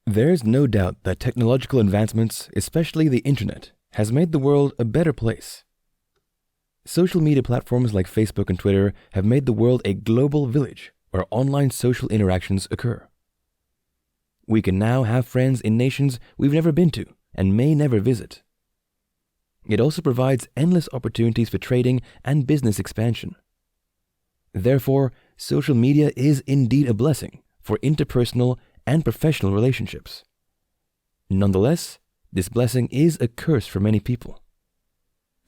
There's no doubt that technological advancements, especially the internet, has made the world a better place. Social media platforms like Facebook and Twitter have made the world a global village where online social interactions occur. We can now have friends in nations we've never been to and may never visit. It also provides endless opportunities for trading and business expansion. Therefore, social media is indeed a blessing for interpersonal and professional relationships. Nonetheless, this blessing is a curse for many people.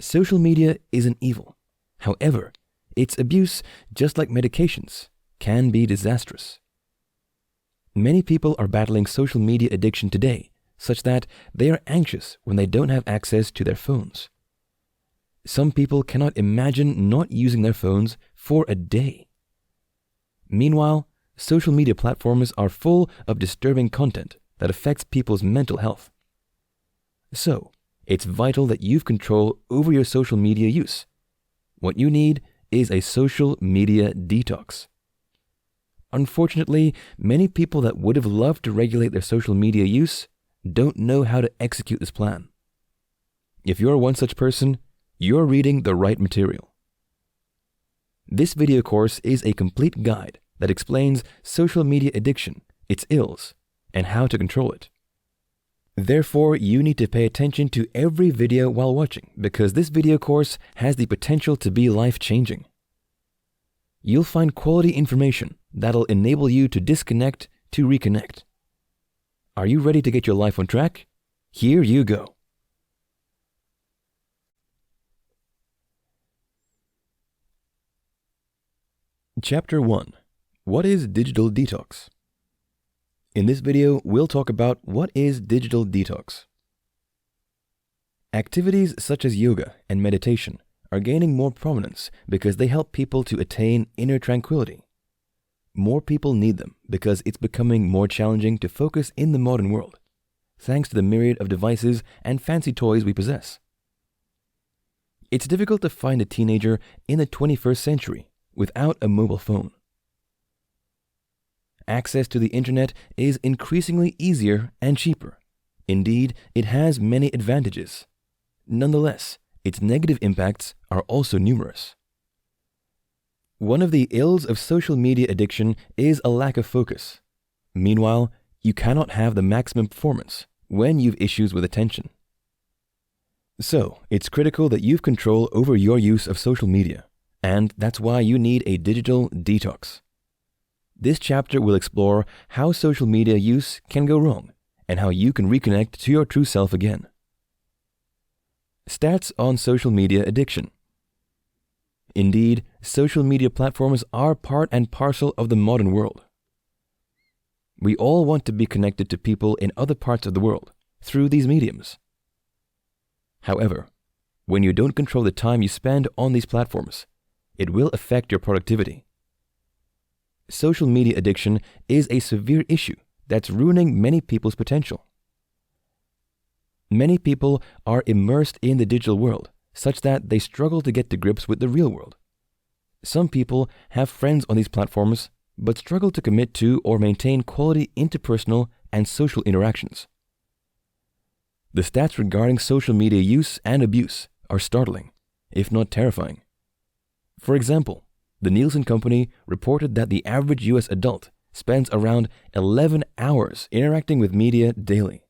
Social media is an evil. However, its abuse, just like medications, can be disastrous. Many people are battling social media addiction today, such that they are anxious when they don't have access to their phones. Some people cannot imagine not using their phones for a day. Meanwhile, social media platforms are full of disturbing content that affects people's mental health. So, it's vital that you've control over your social media use. What you need is a social media detox. Unfortunately, many people that would have loved to regulate their social media use don't know how to execute this plan. If you're one such person, you're reading the right material. This video course is a complete guide that explains social media addiction, its ills, and how to control it. Therefore, you need to pay attention to every video while watching because this video course has the potential to be life-changing. You'll find quality information that'll enable you to disconnect to reconnect. Are you ready to get your life on track? Here you go. Chapter 1. What is digital detox? In this video, we'll talk about what is digital detox. Activities such as yoga and meditation are gaining more prominence because they help people to attain inner tranquility. More people need them because it's becoming more challenging to focus in the modern world, thanks to the myriad of devices and fancy toys we possess. It's difficult to find a teenager in the 21st century without a mobile phone. Access to the internet is increasingly easier and cheaper. Indeed, it has many advantages. Nonetheless, its negative impacts are also numerous. One of the ills of social media addiction is a lack of focus. Meanwhile, you cannot have the maximum performance when you've issues with attention. So, it's critical that you've control over your use of social media, and that's why you need a digital detox. This chapter will explore how social media use can go wrong and how you can reconnect to your true self again. Stats on social media addiction. Indeed, social media platforms are part and parcel of the modern world. We all want to be connected to people in other parts of the world through these mediums. However, when you don't control the time you spend on these platforms, it will affect your productivity. Social media addiction is a severe issue that's ruining many people's potential. Many people are immersed in the digital world such that they struggle to get to grips with the real world. Some people have friends on these platforms but struggle to commit to or maintain quality interpersonal and social interactions. The stats regarding social media use and abuse are startling, if not terrifying. For example, the Nielsen Company reported that the average US adult spends around 11 hours interacting with media daily.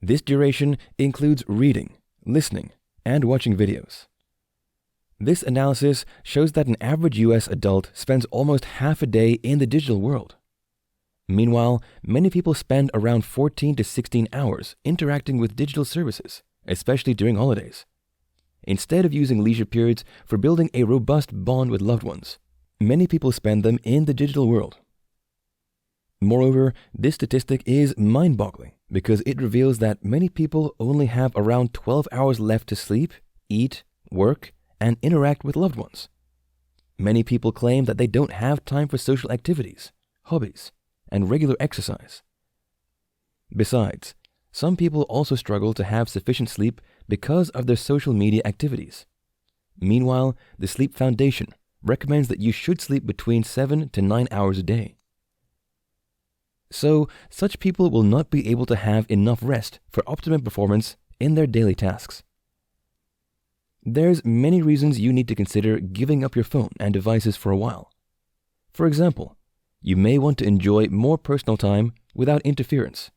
This duration includes reading, listening, and watching videos. This analysis shows that an average US adult spends almost half a day in the digital world. Meanwhile, many people spend around 14 to 16 hours interacting with digital services, especially during holidays. Instead of using leisure periods for building a robust bond with loved ones, many people spend them in the digital world. Moreover, this statistic is mind-boggling because it reveals that many people only have around 12 hours left to sleep, eat, work, and interact with loved ones. Many people claim that they don't have time for social activities, hobbies, and regular exercise. Besides, some people also struggle to have sufficient sleep because of their social media activities. Meanwhile, the Sleep Foundation recommends that you should sleep between 7 to 9 hours a day. So, such people will not be able to have enough rest for optimum performance in their daily tasks. There's many reasons you need to consider giving up your phone and devices for a while. For example, you may want to enjoy more personal time without interference.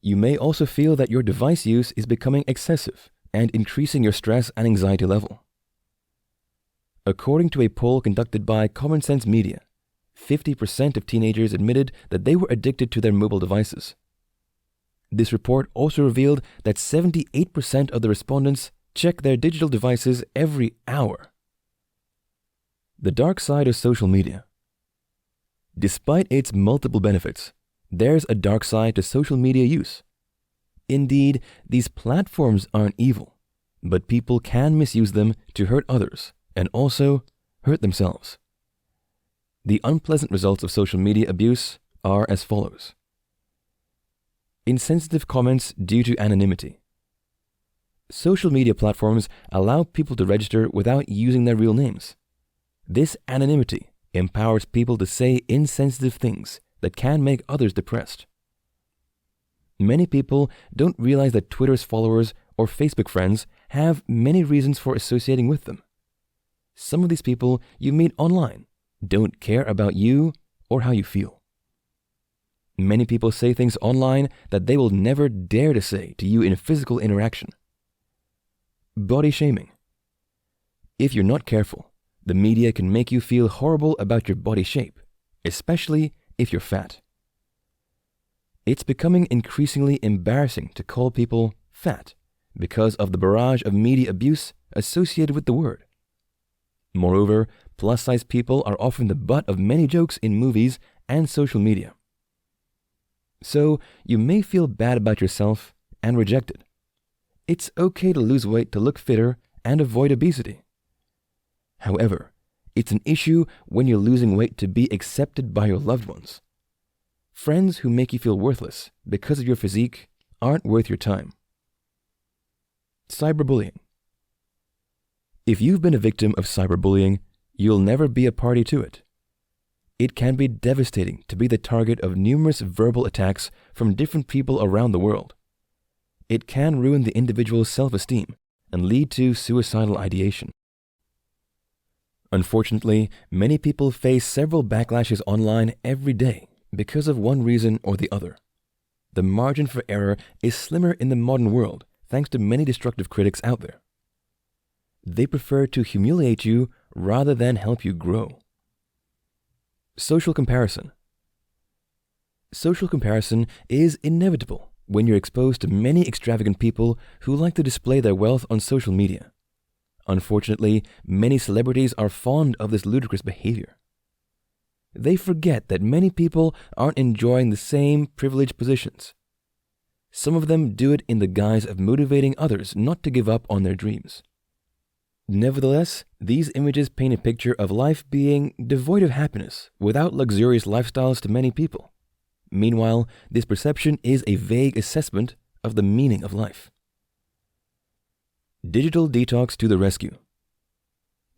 You may also feel that your device use is becoming excessive and increasing your stress and anxiety level. According to a poll conducted by Common Sense Media, 50% of teenagers admitted that they were addicted to their mobile devices. This report also revealed that 78% of the respondents check their digital devices every hour. The dark side of social media. Despite its multiple benefits, there's a dark side to social media use. Indeed, these platforms aren't evil, but people can misuse them to hurt others and also hurt themselves. The unpleasant results of social media abuse are as follows. Insensitive comments due to anonymity. Social media platforms allow people to register without using their real names. This anonymity empowers people to say insensitive things that can make others depressed. Many people don't realize that Twitter's followers or Facebook friends have many reasons for associating with them. Some of these people you meet online don't care about you or how you feel. Many people say things online that they will never dare to say to you in a physical interaction. Body shaming. If you're not careful, the media can make you feel horrible about your body shape, especially if you're fat. It's becoming increasingly embarrassing to call people fat because of the barrage of media abuse associated with the word. Moreover, plus-size people are often the butt of many jokes in movies and social media. So, you may feel bad about yourself and rejected. It's okay to lose weight to look fitter and avoid obesity. However, it's an issue when you're losing weight to be accepted by your loved ones. Friends who make you feel worthless because of your physique aren't worth your time. Cyberbullying. If you've been a victim of cyberbullying, you'll never be a party to it. It can be devastating to be the target of numerous verbal attacks from different people around the world. It can ruin the individual's self-esteem and lead to suicidal ideation. Unfortunately, many people face several backlashes online every day because of one reason or the other. The margin for error is slimmer in the modern world thanks to many destructive critics out there. They prefer to humiliate you rather than help you grow. Social comparison. Social comparison is inevitable when you're exposed to many extravagant people who like to display their wealth on social media. Unfortunately, many celebrities are fond of this ludicrous behavior. They forget that many people aren't enjoying the same privileged positions. Some of them do it in the guise of motivating others not to give up on their dreams. Nevertheless, these images paint a picture of life being devoid of happiness without luxurious lifestyles to many people. Meanwhile, this perception is a vague assessment of the meaning of life. Digital detox to the rescue.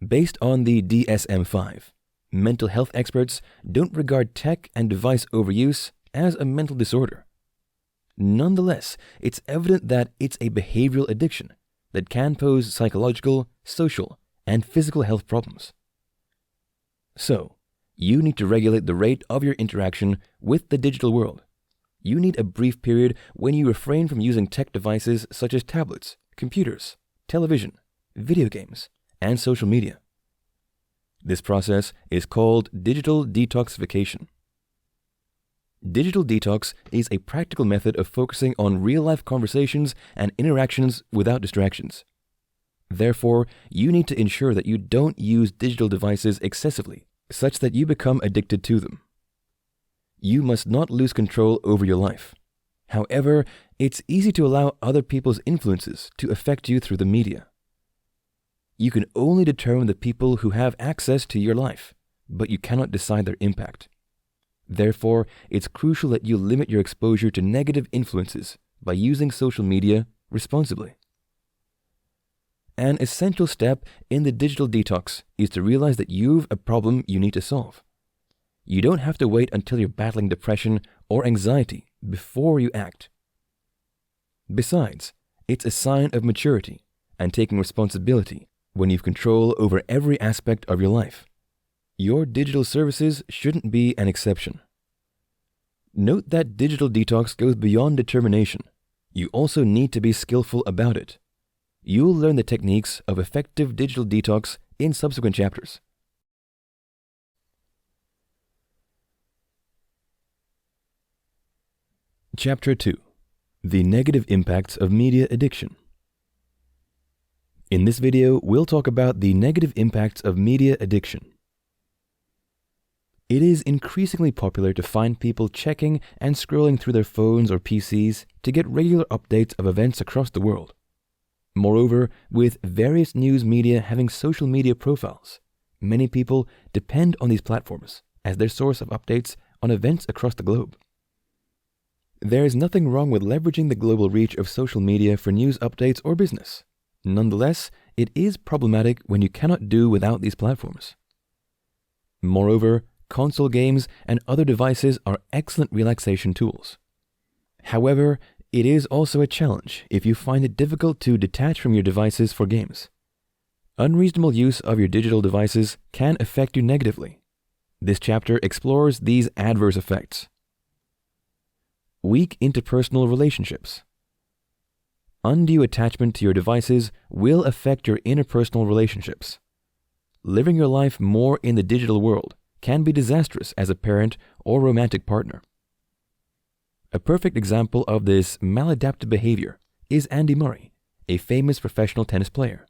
Based on the DSM-5, mental health experts don't regard tech and device overuse as a mental disorder. Nonetheless, it's evident that it's a behavioral addiction that can pose psychological, social, and physical health problems. So, you need to regulate the rate of your interaction with the digital world. You need a brief period when you refrain from using tech devices such as tablets, computers, television, video games, and social media. This process is called digital detoxification. Digital detox is a practical method of focusing on real-life conversations and interactions without distractions. Therefore, you need to ensure that you don't use digital devices excessively, such that you become addicted to them. You must not lose control over your life. However, it's easy to allow other people's influences to affect you through the media. You can only determine the people who have access to your life, but you cannot decide their impact. Therefore, it's crucial that you limit your exposure to negative influences by using social media responsibly. An essential step in the digital detox is to realize that you've a problem you need to solve. You don't have to wait until you're battling depression or anxiety before you act. Besides, it's a sign of maturity and taking responsibility when you've control over every aspect of your life. Your digital services shouldn't be an exception. Note that digital detox goes beyond determination. You also need to be skillful about it. You'll learn the techniques of effective digital detox in subsequent chapters. Chapter 2. The Negative Impacts of Media Addiction. In this video, we'll talk about the negative impacts of media addiction. It is increasingly popular to find people checking and scrolling through their phones or PCs to get regular updates of events across the world. Moreover, with various news media having social media profiles, many people depend on these platforms as their source of updates on events across the globe. There is nothing wrong with leveraging the global reach of social media for news updates or business. Nonetheless, it is problematic when you cannot do without these platforms. Moreover, console games and other devices are excellent relaxation tools. However, it is also a challenge if you find it difficult to detach from your devices for games. Unreasonable use of your digital devices can affect you negatively. This chapter explores these adverse effects. Weak interpersonal relationships. Undue attachment to your devices will affect your interpersonal relationships. Living your life more in the digital world can be disastrous as a parent or romantic partner. A perfect example of this maladaptive behavior is Andy Murray, a famous professional tennis player.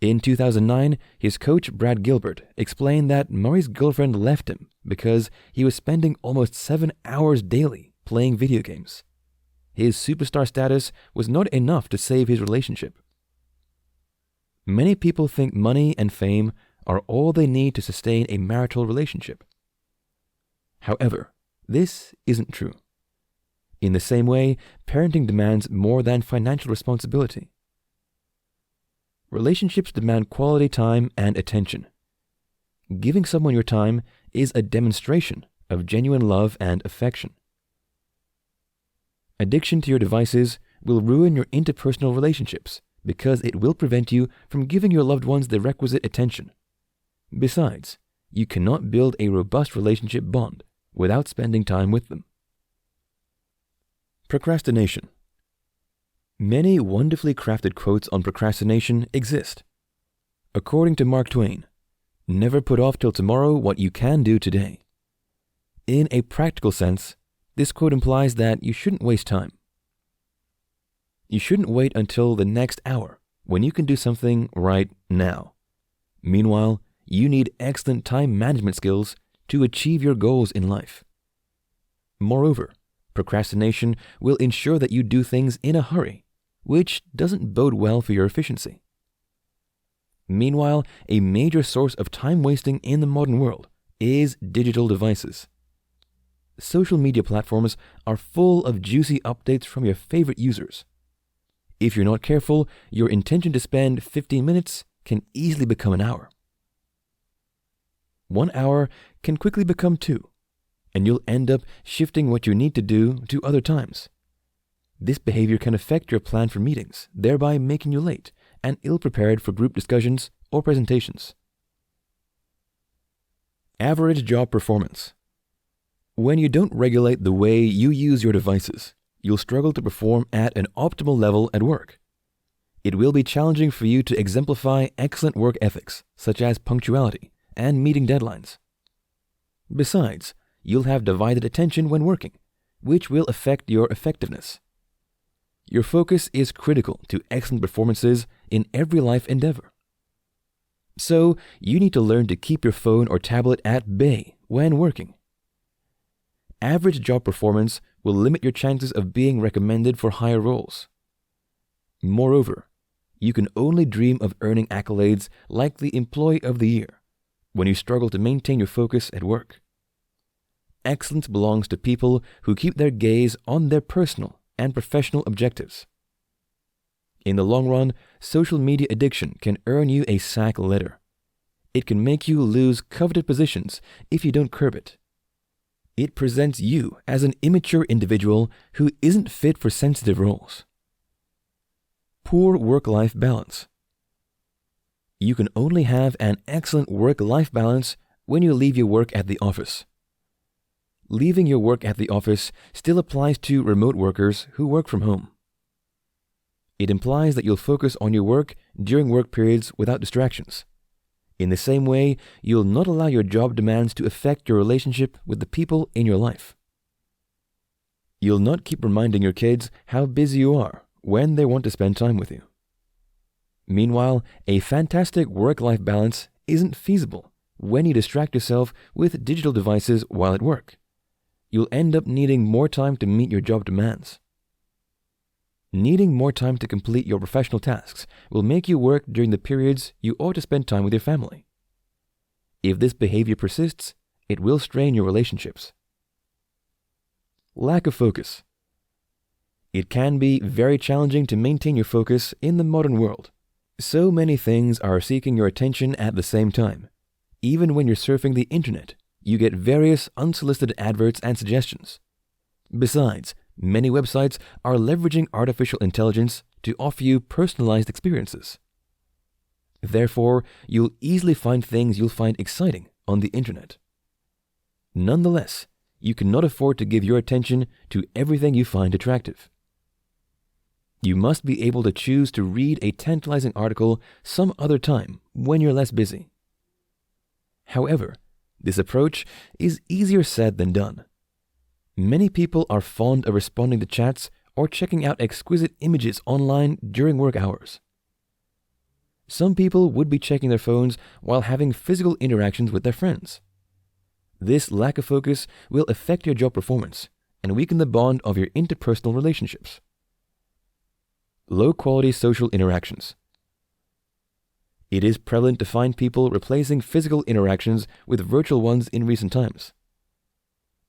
In 2009, his coach Brad Gilbert explained that Murray's girlfriend left him because he was spending almost 7 hours daily playing video games. His superstar status was not enough to save his relationship. Many people think money and fame are all they need to sustain a marital relationship. However, this isn't true. In the same way, parenting demands more than financial responsibility. Relationships demand quality time and attention. Giving someone your time is a demonstration of genuine love and affection. Addiction to your devices will ruin your interpersonal relationships because it will prevent you from giving your loved ones the requisite attention. Besides, you cannot build a robust relationship bond without spending time with them. Procrastination. Many wonderfully crafted quotes on procrastination exist. According to Mark Twain, never put off till tomorrow what you can do today. In a practical sense, this quote implies that you shouldn't waste time. You shouldn't wait until the next hour when you can do something right now. Meanwhile, you need excellent time management skills to achieve your goals in life. Moreover, procrastination will ensure that you do things in a hurry, which doesn't bode well for your efficiency. Meanwhile, a major source of time wasting in the modern world is digital devices. Social media platforms are full of juicy updates from your favorite users. If you're not careful, your intention to spend 15 minutes can easily become an hour. 1 hour can quickly become 2, and you'll end up shifting what you need to do to other times. This behavior can affect your plan for meetings, thereby making you late and ill-prepared for group discussions or presentations. Average job performance. When you don't regulate the way you use your devices, you'll struggle to perform at an optimal level at work. It will be challenging for you to exemplify excellent work ethics, such as punctuality and meeting deadlines. Besides, you'll have divided attention when working, which will affect your effectiveness. Your focus is critical to excellent performances in every life endeavor. So, you need to learn to keep your phone or tablet at bay when working. Average job performance will limit your chances of being recommended for higher roles. Moreover, you can only dream of earning accolades like the Employee of the Year when you struggle to maintain your focus at work. Excellence belongs to people who keep their gaze on their personal and professional objectives. In the long run, social media addiction can earn you a sack letter. It can make you lose coveted positions if you don't curb it. It presents you as an immature individual who isn't fit for sensitive roles. Poor work-life balance. You can only have an excellent work-life balance when you leave your work at the office. Leaving your work at the office still applies to remote workers who work from home. It implies that you'll focus on your work during work periods without distractions. In the same way, you'll not allow your job demands to affect your relationship with the people in your life. You'll not keep reminding your kids how busy you are when they want to spend time with you. Meanwhile, a fantastic work-life balance isn't feasible when you distract yourself with digital devices while at work. You'll end up needing more time to meet your job demands. Needing more time to complete your professional tasks will make you work during the periods you ought to spend time with your family. If this behavior persists, it will strain your relationships. Lack of focus. It can be very challenging to maintain your focus in the modern world. So many things are seeking your attention at the same time. Even when you're surfing the internet, you get various unsolicited adverts and suggestions. Besides, many websites are leveraging artificial intelligence to offer you personalized experiences. Therefore, you'll easily find things you'll find exciting on the internet. Nonetheless, you cannot afford to give your attention to everything you find attractive. You must be able to choose to read a tantalizing article some other time when you're less busy. However, this approach is easier said than done. Many people are fond of responding to chats or checking out exquisite images online during work hours. Some people would be checking their phones while having physical interactions with their friends. This lack of focus will affect your job performance and weaken the bond of your interpersonal relationships. Low-quality social interactions. It is prevalent to find people replacing physical interactions with virtual ones in recent times.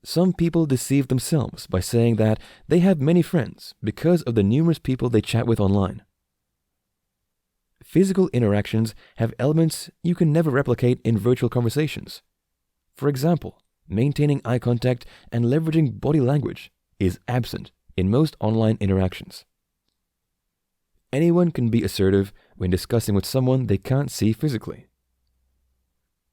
Some people deceive themselves by saying that they have many friends because of the numerous people they chat with online. Physical interactions have elements you can never replicate in virtual conversations. For example, maintaining eye contact and leveraging body language is absent in most online interactions. Anyone can be assertive when discussing with someone they can't see physically.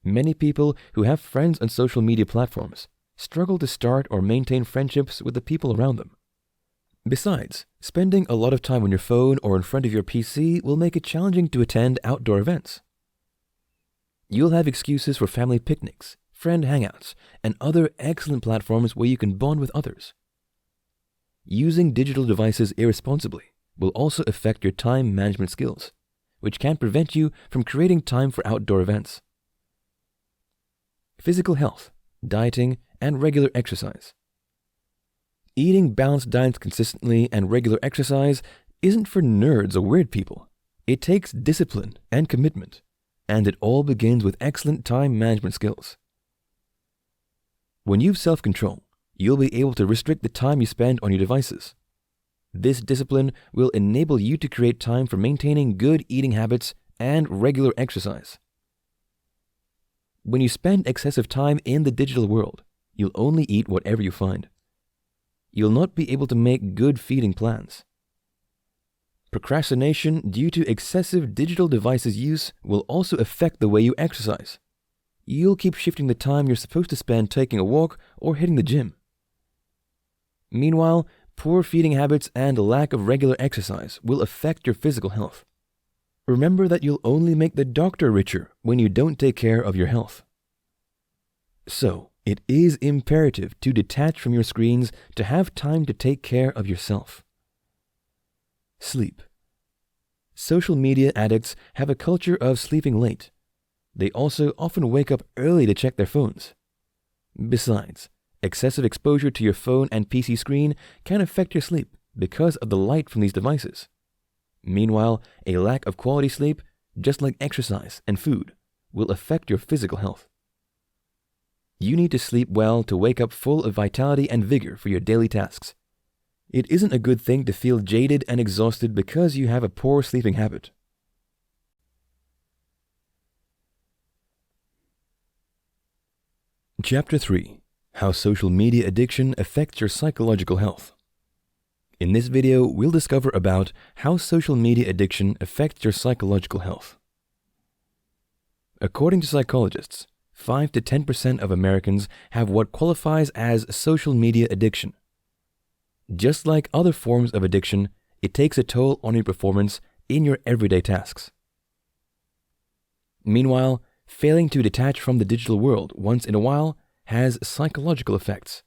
Many people who have friends on social media platforms struggle to start or maintain friendships with the people around them. Besides, spending a lot of time on your phone or in front of your PC will make it challenging to attend outdoor events. You'll have excuses for family picnics, friend hangouts, and other excellent platforms where you can bond with others. Using digital devices irresponsibly will also affect your time management skills, which can prevent you from creating time for outdoor events. Physical health, dieting, and regular exercise. Eating balanced diets consistently and regular exercise isn't for nerds or weird people. It takes discipline and commitment, and it all begins with excellent time management skills. When you've self-control, you'll be able to restrict the time you spend on your devices. This discipline will enable you to create time for maintaining good eating habits and regular exercise. When you spend excessive time in the digital world, you'll only eat whatever you find. You'll not be able to make good feeding plans. Procrastination due to excessive digital devices use will also affect the way you exercise. You'll keep shifting the time you're supposed to spend taking a walk or hitting the gym. Meanwhile, poor feeding habits and a lack of regular exercise will affect your physical health. Remember that you'll only make the doctor richer when you don't take care of your health. So, it is imperative to detach from your screens to have time to take care of yourself. Sleep. Social media addicts have a culture of sleeping late. They also often wake up early to check their phones. Besides, excessive exposure to your phone and PC screen can affect your sleep because of the light from these devices. Meanwhile, a lack of quality sleep, just like exercise and food, will affect your physical health. You need to sleep well to wake up full of vitality and vigor for your daily tasks. It isn't a good thing to feel jaded and exhausted because you have a poor sleeping habit. Chapter 3. How social media addiction affects your psychological health. In this video, we'll discover about how social media addiction affects your psychological health. According to psychologists, 5 to 10% of Americans have what qualifies as social media addiction. Just like other forms of addiction, it takes a toll on your performance in your everyday tasks. Meanwhile, failing to detach from the digital world once in a while has psychological effects.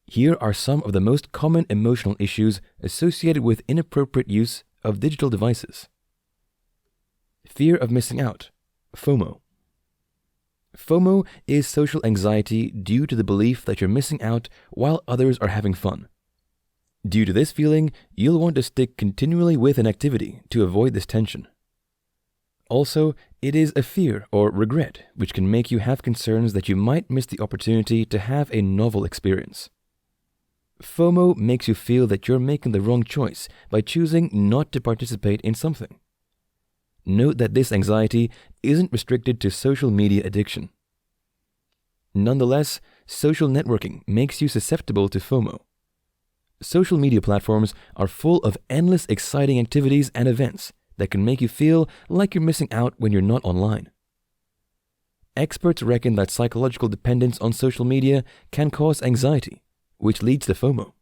Here are some of the most common emotional issues associated with inappropriate use of digital devices. Fear of missing out, FOMO. FOMO is social anxiety due to the belief that you're missing out while others are having fun. Due to this feeling, you'll want to stick continually with an activity to avoid this tension. Also, it is a fear or regret which can make you have concerns that you might miss the opportunity to have a novel experience. FOMO makes you feel that you're making the wrong choice by choosing not to participate in something. Note that this anxiety isn't restricted to social media addiction. Nonetheless, social networking makes you susceptible to FOMO. Social media platforms are full of endless exciting activities and events that can make you feel like you're missing out when you're not online. Experts reckon that psychological dependence on social media can cause anxiety, which leads to FOMO.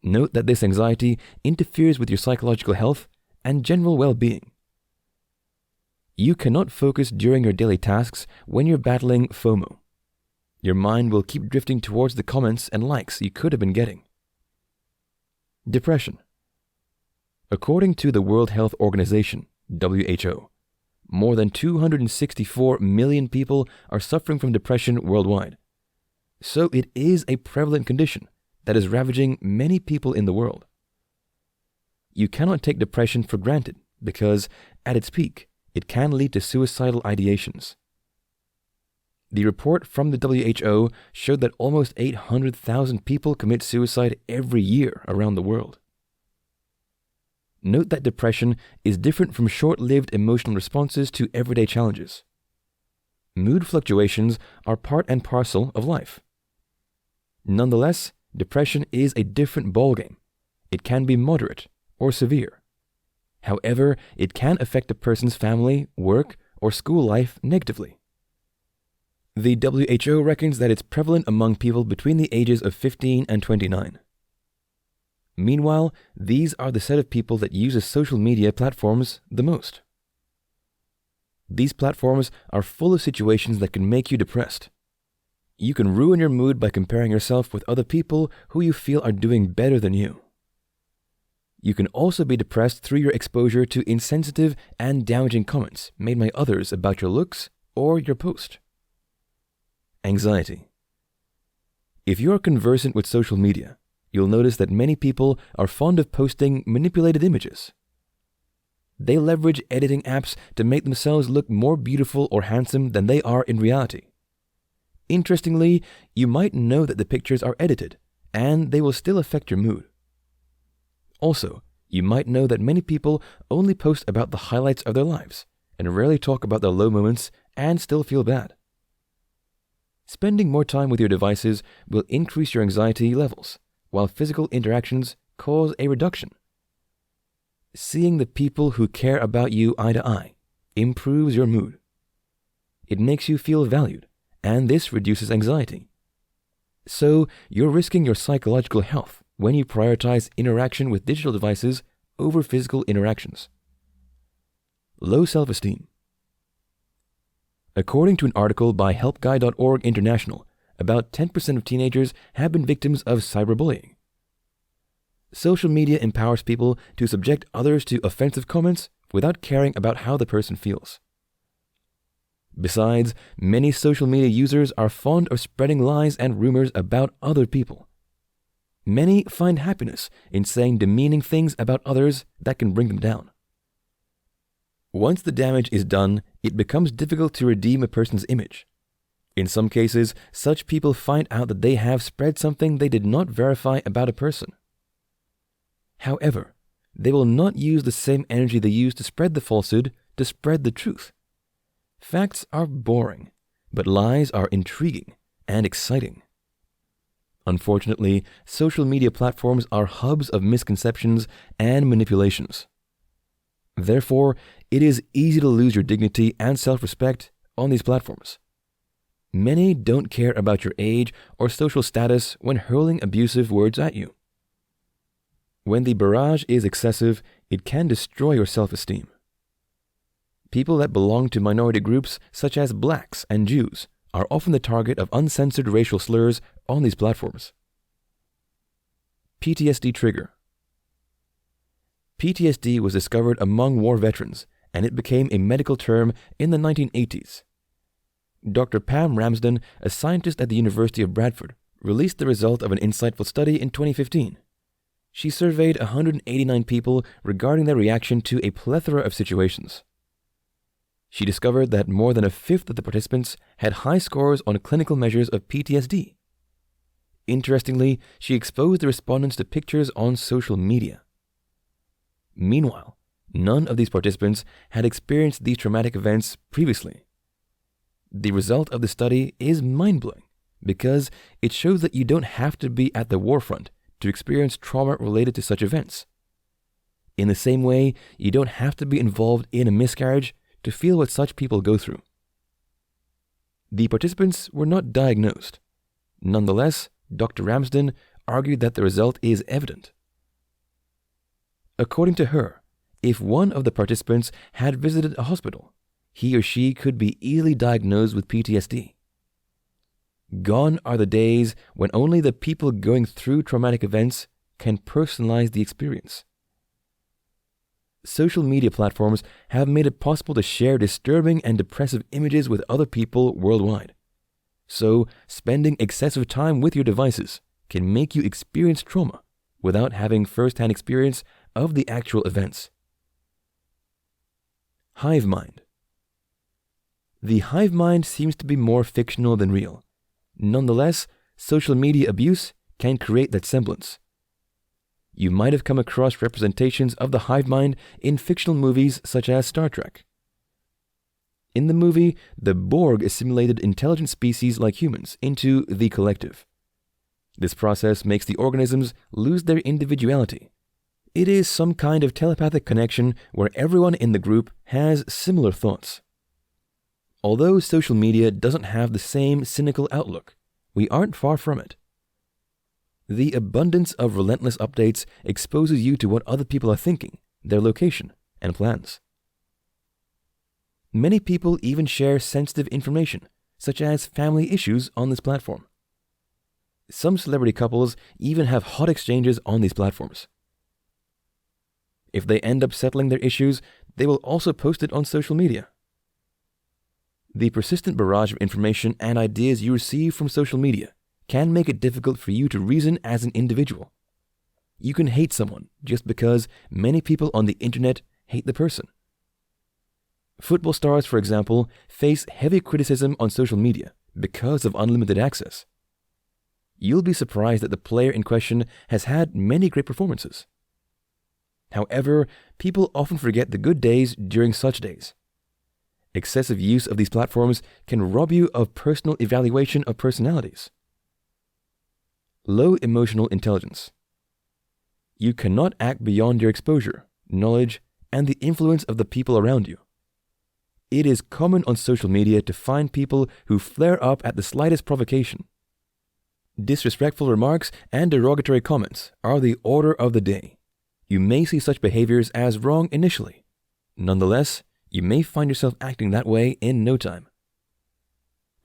Note that this anxiety interferes with your psychological health and general well-being. You cannot focus during your daily tasks when you're battling FOMO. Your mind will keep drifting towards the comments and likes you could have been getting. Depression. According to the World Health Organization, WHO, more than 264 million people are suffering from depression worldwide. So it is a prevalent condition that is ravaging many people in the world. You cannot take depression for granted because, at its peak, it can lead to suicidal ideations. The report from the WHO showed that almost 800,000 people commit suicide every year around the world. Note that depression is different from short-lived emotional responses to everyday challenges. Mood fluctuations are part and parcel of life. Nonetheless, depression is a different ballgame. It can be moderate or severe. However, it can affect a person's family, work, or school life negatively. The WHO reckons that it's prevalent among people between the ages of 15 and 29. Meanwhile, these are the set of people that use social media platforms the most. These platforms are full of situations that can make you depressed. You can ruin your mood by comparing yourself with other people who you feel are doing better than you. You can also be depressed through your exposure to insensitive and damaging comments made by others about your looks or your post. Anxiety. If you are conversant with social media, you'll notice that many people are fond of posting manipulated images. They leverage editing apps to make themselves look more beautiful or handsome than they are in reality. Interestingly, you might know that the pictures are edited, and they will still affect your mood. Also, you might know that many people only post about the highlights of their lives and rarely talk about their low moments and still feel bad. Spending more time with your devices will increase your anxiety levels, while physical interactions cause a reduction. Seeing the people who care about you eye to eye improves your mood. It makes you feel valued, and this reduces anxiety. So, you're risking your psychological health when you prioritize interaction with digital devices over physical interactions. Low self-esteem. According to an article by helpguy.org International, about 10% of teenagers have been victims of cyberbullying. Social media empowers people to subject others to offensive comments without caring about how the person feels. Besides, many social media users are fond of spreading lies and rumors about other people. Many find happiness in saying demeaning things about others that can bring them down. Once the damage is done, it becomes difficult to redeem a person's image. In some cases, such people find out that they have spread something they did not verify about a person. However, they will not use the same energy they used to spread the falsehood to spread the truth. Facts are boring, but lies are intriguing, and exciting. Unfortunately, social media platforms are hubs of misconceptions and manipulations. Therefore, it is easy to lose your dignity and self-respect on these platforms. Many don't care about your age or social status when hurling abusive words at you. When the barrage is excessive, it can destroy your self-esteem. People that belong to minority groups such as blacks and Jews are often the target of uncensored racial slurs on these platforms. PTSD trigger. PTSD was discovered among war veterans, and it became a medical term in the 1980s. Dr. Pam Ramsden, a scientist at the University of Bradford, released the result of an insightful study in 2015. She surveyed 189 people regarding their reaction to a plethora of situations. She discovered that more than a fifth of the participants had high scores on clinical measures of PTSD. Interestingly, she exposed the respondents to pictures on social media. Meanwhile, none of these participants had experienced these traumatic events previously. The result of the study is mind-blowing because it shows that you don't have to be at the war front to experience trauma related to such events. In the same way, you don't have to be involved in a miscarriage to feel what such people go through. The participants were not diagnosed. Nonetheless, Dr. Ramsden argued that the result is evident. According to her, if one of the participants had visited a hospital, he or she could be easily diagnosed with PTSD. Gone are the days when only the people going through traumatic events can personalize the experience. Social media platforms have made it possible to share disturbing and depressive images with other people worldwide. So, spending excessive time with your devices can make you experience trauma without having first-hand experience of the actual events. Hive mind. The hive mind seems to be more fictional than real. Nonetheless, social media abuse can create that semblance. You might have come across representations of the hive mind in fictional movies such as Star Trek. In the movie, the Borg assimilated intelligent species like humans into the collective. This process makes the organisms lose their individuality. It is some kind of telepathic connection where everyone in the group has similar thoughts. Although social media doesn't have the same cynical outlook, we aren't far from it. The abundance of relentless updates exposes you to what other people are thinking, their location, and plans. Many people even share sensitive information, such as family issues, on this platform. Some celebrity couples even have hot exchanges on these platforms. If they end up settling their issues, they will also post it on social media. The persistent barrage of information and ideas you receive from social media can make it difficult for you to reason as an individual. You can hate someone just because many people on the internet hate the person. Football stars, for example, face heavy criticism on social media because of unlimited access. You'll be surprised that the player in question has had many great performances. However, people often forget the good days during such days. Excessive use of these platforms can rob you of personal evaluation of personalities. Low emotional intelligence. You cannot act beyond your exposure, knowledge, and the influence of the people around you. It is common on social media to find people who flare up at the slightest provocation. Disrespectful remarks and derogatory comments are the order of the day. You may see such behaviors as wrong initially. Nonetheless, you may find yourself acting that way in no time.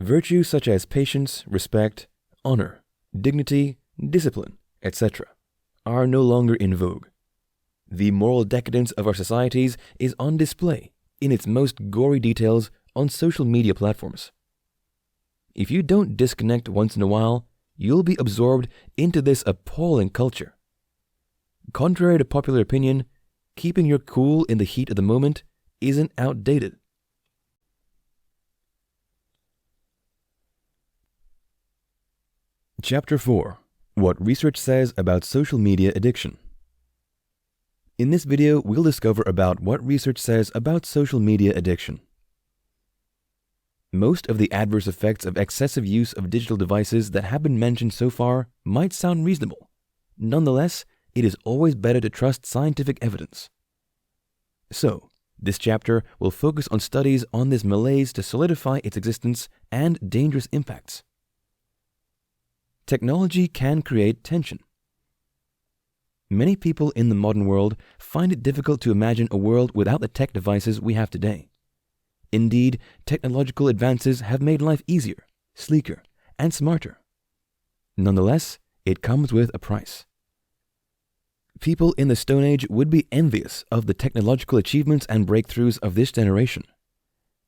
Virtues such as patience, respect, honor, dignity, discipline, etc. are no longer in vogue. The moral decadence of our societies is on display in its most gory details on social media platforms. If you don't disconnect once in a while, you'll be absorbed into this appalling culture. Contrary to popular opinion, keeping your cool in the heat of the moment isn't outdated. Chapter 4. What research says about social media addiction. In this video, we'll discover about what research says about social media addiction. Most of the adverse effects of excessive use of digital devices that have been mentioned so far might sound reasonable. Nonetheless, it is always better to trust scientific evidence. So, this chapter will focus on studies on this malaise to solidify its existence and dangerous impacts. Technology can create tension. Many people in the modern world find it difficult to imagine a world without the tech devices we have today. Indeed, technological advances have made life easier, sleeker, and smarter. Nonetheless, it comes with a price. People in the Stone Age would be envious of the technological achievements and breakthroughs of this generation.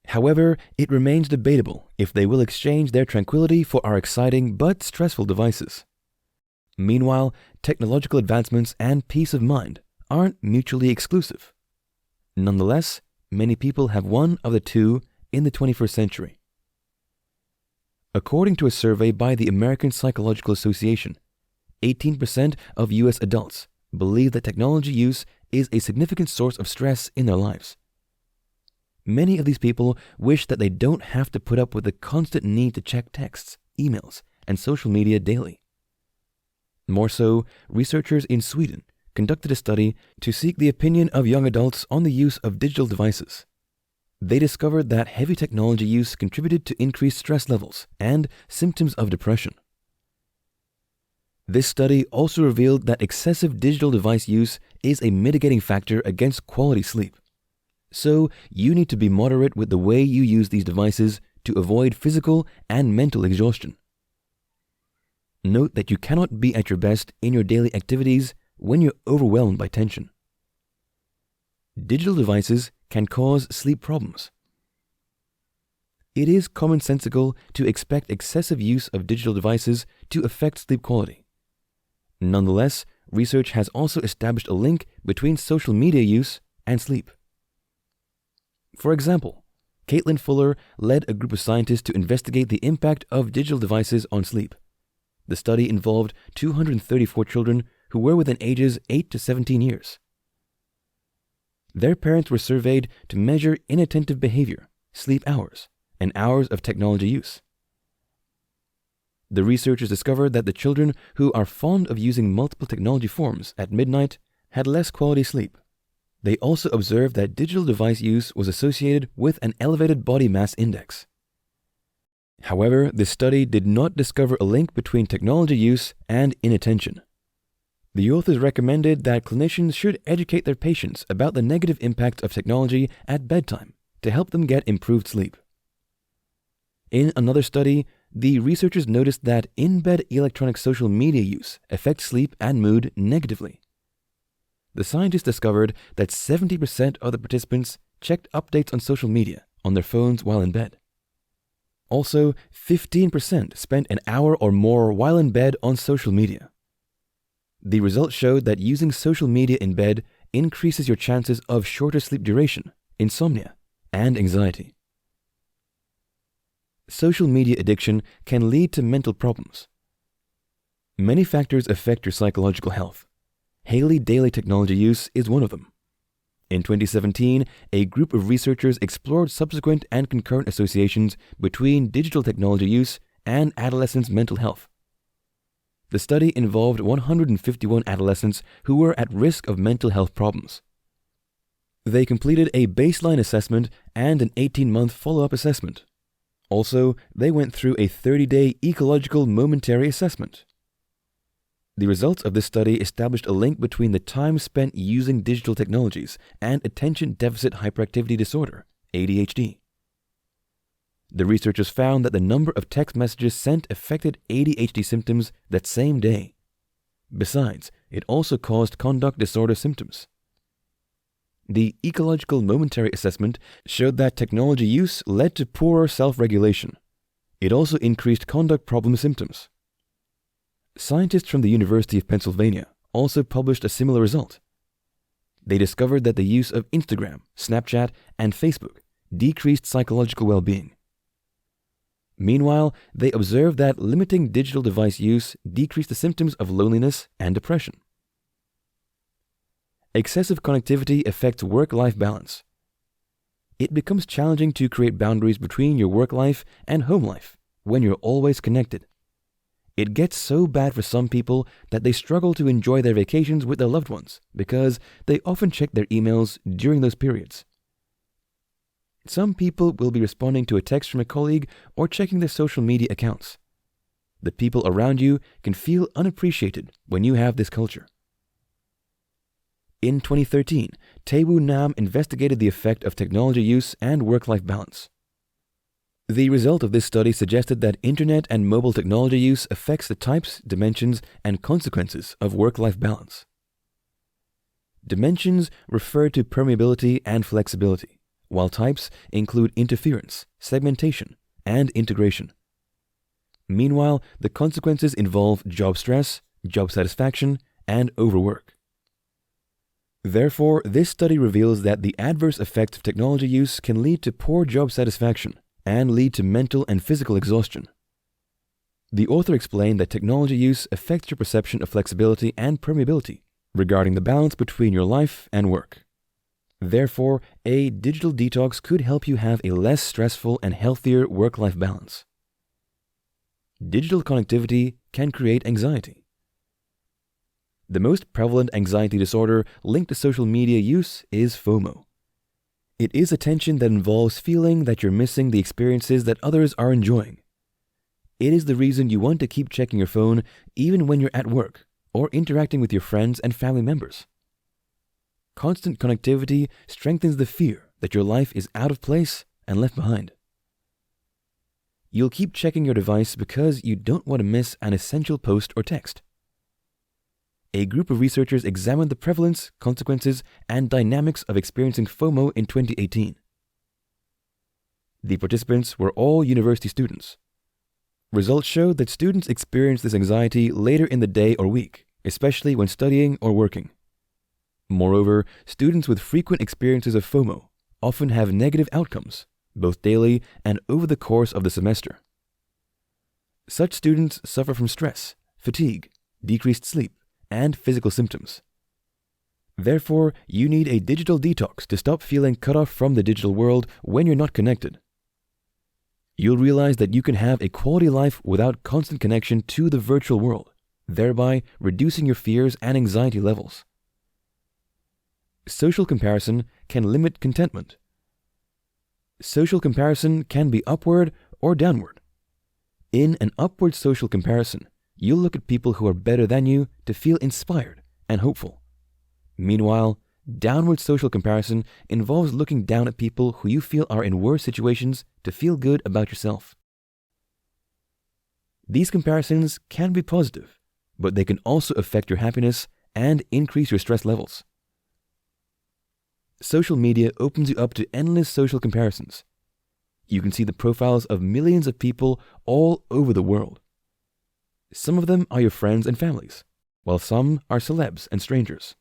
However, it remains debatable if they will exchange their tranquility for our exciting but stressful devices. Meanwhile, technological advancements and peace of mind aren't mutually exclusive. Nonetheless, many people have one of the two in the 21st century. According to a survey by the American Psychological Association, 18% of U.S. adults believe that technology use is a significant source of stress in their lives. Many of these people wish that they don't have to put up with the constant need to check texts, emails, and social media daily. More so, researchers in Sweden conducted a study to seek the opinion of young adults on the use of digital devices. They discovered that heavy technology use contributed to increased stress levels and symptoms of depression. This study also revealed that excessive digital device use is a mitigating factor against quality sleep. So, you need to be moderate with the way you use these devices to avoid physical and mental exhaustion. Note that you cannot be at your best in your daily activities when you're overwhelmed by tension. Digital devices can cause sleep problems. It is commonsensical to expect excessive use of digital devices to affect sleep quality. Nonetheless, research has also established a link between social media use and sleep. For example, Caitlin Fuller led a group of scientists to investigate the impact of digital devices on sleep. The study involved 234 children who were within ages 8 to 17 years. Their parents were surveyed to measure inattentive behavior, sleep hours, and hours of technology use. The researchers discovered that the children who are fond of using multiple technology forms at midnight had less quality sleep. They also observed that digital device use was associated with an elevated body mass index. However, this study did not discover a link between technology use and inattention. The authors recommended that clinicians should educate their patients about the negative impact of technology at bedtime to help them get improved sleep. In another study, the researchers noticed that in-bed electronic social media use affects sleep and mood negatively. The scientists discovered that 70% of the participants checked updates on social media on their phones while in bed. Also, 15% spent an hour or more while in bed on social media. The results showed that using social media in bed increases your chances of shorter sleep duration, insomnia, and anxiety. Social media addiction can lead to mental problems. Many factors affect your psychological health. Daily technology use is one of them. In 2017, a group of researchers explored subsequent and concurrent associations between digital technology use and adolescents' mental health. The study involved 151 adolescents who were at risk of mental health problems. They completed a baseline assessment and an 18-month follow-up assessment. Also, they went through a 30-day ecological momentary assessment. The results of this study established a link between the time spent using digital technologies and attention deficit hyperactivity disorder, ADHD. The researchers found that the number of text messages sent affected ADHD symptoms that same day. Besides, it also caused conduct disorder symptoms. The ecological momentary assessment showed that technology use led to poorer self-regulation. It also increased conduct problem symptoms. Scientists from the University of Pennsylvania also published a similar result. They discovered that the use of Instagram, Snapchat, and Facebook decreased psychological well-being. Meanwhile, they observed that limiting digital device use decreased the symptoms of loneliness and depression. Excessive connectivity affects work-life balance. It becomes challenging to create boundaries between your work life and home life when you're always connected. It gets so bad for some people that they struggle to enjoy their vacations with their loved ones because they often check their emails during those periods. Some people will be responding to a text from a colleague or checking their social media accounts. The people around you can feel unappreciated when you have this culture. In 2013, Taewoo Nam investigated the effect of technology use and work-life balance. The result of this study suggested that internet and mobile technology use affects the types, dimensions, and consequences of work-life balance. Dimensions refer to permeability and flexibility, while types include interference, segmentation, and integration. Meanwhile, the consequences involve job stress, job satisfaction, and overwork. Therefore, this study reveals that the adverse effects of technology use can lead to poor job satisfaction and lead to mental and physical exhaustion. The author explained that technology use affects your perception of flexibility and permeability regarding the balance between your life and work. Therefore, a digital detox could help you have a less stressful and healthier work-life balance. Digital connectivity can create anxiety. The most prevalent anxiety disorder linked to social media use is FOMO. It is a tension that involves feeling that you're missing the experiences that others are enjoying. It is the reason you want to keep checking your phone even when you're at work or interacting with your friends and family members. Constant connectivity strengthens the fear that your life is out of place and left behind. You'll keep checking your device because you don't want to miss an essential post or text. A group of researchers examined the prevalence, consequences, and dynamics of experiencing FOMO in 2018. The participants were all university students. Results showed that students experience this anxiety later in the day or week, especially when studying or working. Moreover, students with frequent experiences of FOMO often have negative outcomes, both daily and over the course of the semester. Such students suffer from stress, fatigue, decreased sleep, and physical symptoms. Therefore, you need a digital detox to stop feeling cut off from the digital world when you're not connected. You'll realize that you can have a quality life without constant connection to the virtual world, thereby reducing your fears and anxiety levels. Social comparison can limit contentment. Social comparison can be upward or downward. In an upward social comparison, you'll look at people who are better than you to feel inspired and hopeful. Meanwhile, downward social comparison involves looking down at people who you feel are in worse situations to feel good about yourself. These comparisons can be positive, but they can also affect your happiness and increase your stress levels. Social media opens you up to endless social comparisons. You can see the profiles of millions of people all over the world. Some of them are your friends and families, while some are celebs and strangers.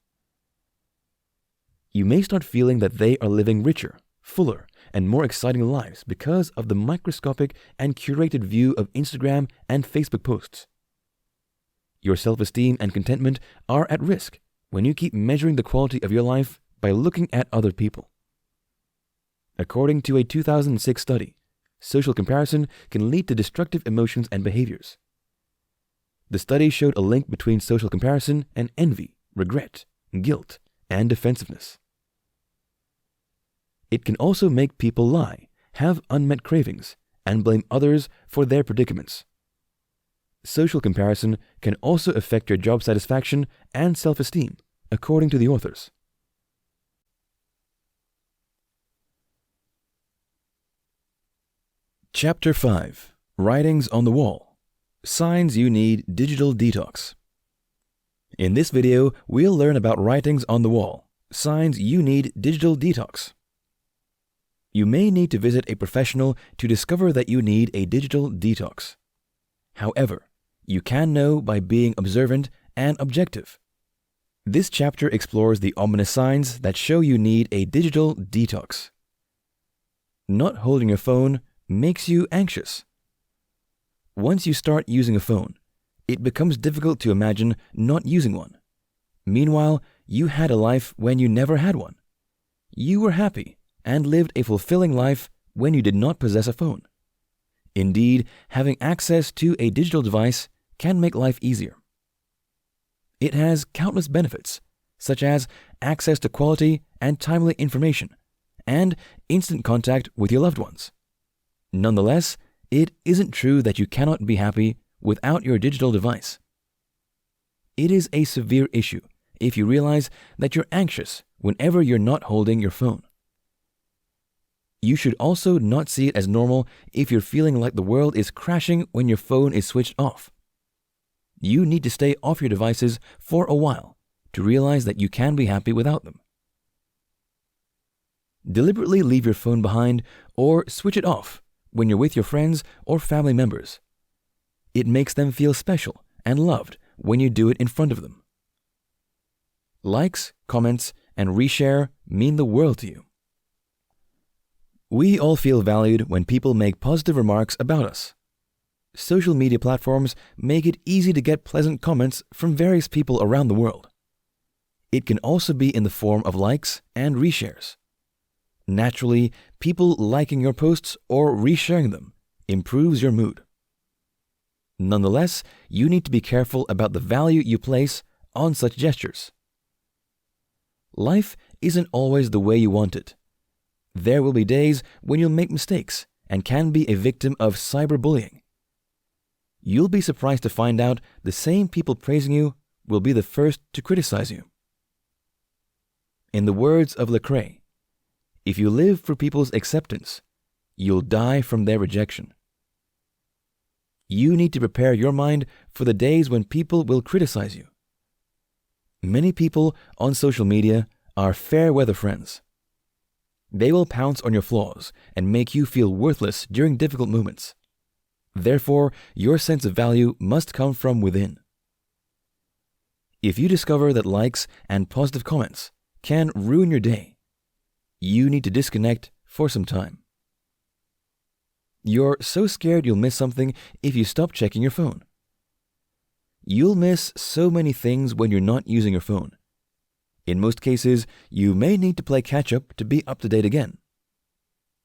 You may start feeling that they are living richer, fuller, and more exciting lives because of the microscopic and curated view of Instagram and Facebook posts. Your self-esteem and contentment are at risk when you keep measuring the quality of your life by looking at other people. According to a 2006 study, social comparison can lead to destructive emotions and behaviors. The study showed a link between social comparison and envy, regret, guilt, and defensiveness. It can also make people lie, have unmet cravings, and blame others for their predicaments. Social comparison can also affect your job satisfaction and self-esteem, according to the authors. Chapter 5. Writings on the Wall. Signs you need digital detox. In this video, we'll learn about writings on the wall, signs you need digital detox. You may need to visit a professional to discover that you need a digital detox. However, you can know by being observant and objective. This chapter explores the ominous signs that show you need a digital detox. Not holding your phone makes you anxious. Once you start using a phone, it becomes difficult to imagine not using one. Meanwhile, you had a life when you never had one. You were happy and lived a fulfilling life when you did not possess a phone. Indeed, having access to a digital device can make life easier. It has countless benefits, such as access to quality and timely information, and instant contact with your loved ones. Nonetheless, it isn't true that you cannot be happy without your digital device. It is a severe issue if you realize that you're anxious whenever you're not holding your phone. You should also not see it as normal if you're feeling like the world is crashing when your phone is switched off. You need to stay off your devices for a while to realize that you can be happy without them. Deliberately leave your phone behind or switch it off when you're with your friends or family members. It makes them feel special and loved when you do it in front of them. Likes, comments, and reshare mean the world to you. We all feel valued when people make positive remarks about us. Social media platforms make it easy to get pleasant comments from various people around the world. It can also be in the form of likes and reshares. Naturally, people liking your posts or resharing them improves your mood. Nonetheless, you need to be careful about the value you place on such gestures. Life isn't always the way you want it. There will be days when you'll make mistakes and can be a victim of cyberbullying. You'll be surprised to find out the same people praising you will be the first to criticize you. In the words of Lecrae, if you live for people's acceptance, you'll die from their rejection. You need to prepare your mind for the days when people will criticize you. Many people on social media are fair-weather friends. They will pounce on your flaws and make you feel worthless during difficult moments. Therefore, your sense of value must come from within. If you discover that likes and positive comments can ruin your day, you need to disconnect for some time. You're so scared you'll miss something if you stop checking your phone. You'll miss so many things when you're not using your phone. In most cases, you may need to play catch-up to be up to date again.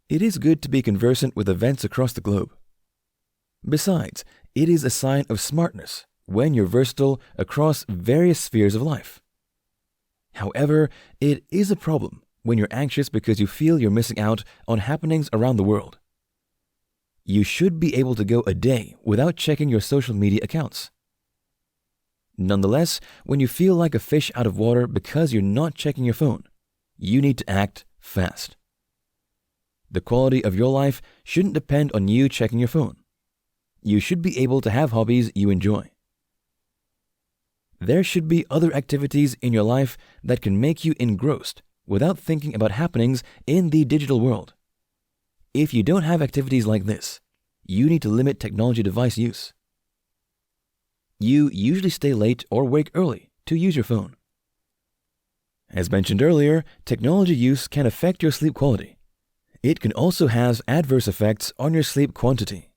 It is good to be conversant with events across the globe. Besides, it is a sign of smartness when you're versatile across various spheres of life. However, it is a problem when you're anxious because you feel you're missing out on happenings around the world. You should be able to go a day without checking your social media accounts. Nonetheless, when you feel like a fish out of water because you're not checking your phone, you need to act fast. The quality of your life shouldn't depend on you checking your phone. You should be able to have hobbies you enjoy. There should be other activities in your life that can make you engrossed without thinking about happenings in the digital world. If you don't have activities like this, you need to limit technology device use. You usually stay late or wake early to use your phone. As mentioned earlier, technology use can affect your sleep quality. It can also have adverse effects on your sleep quantity.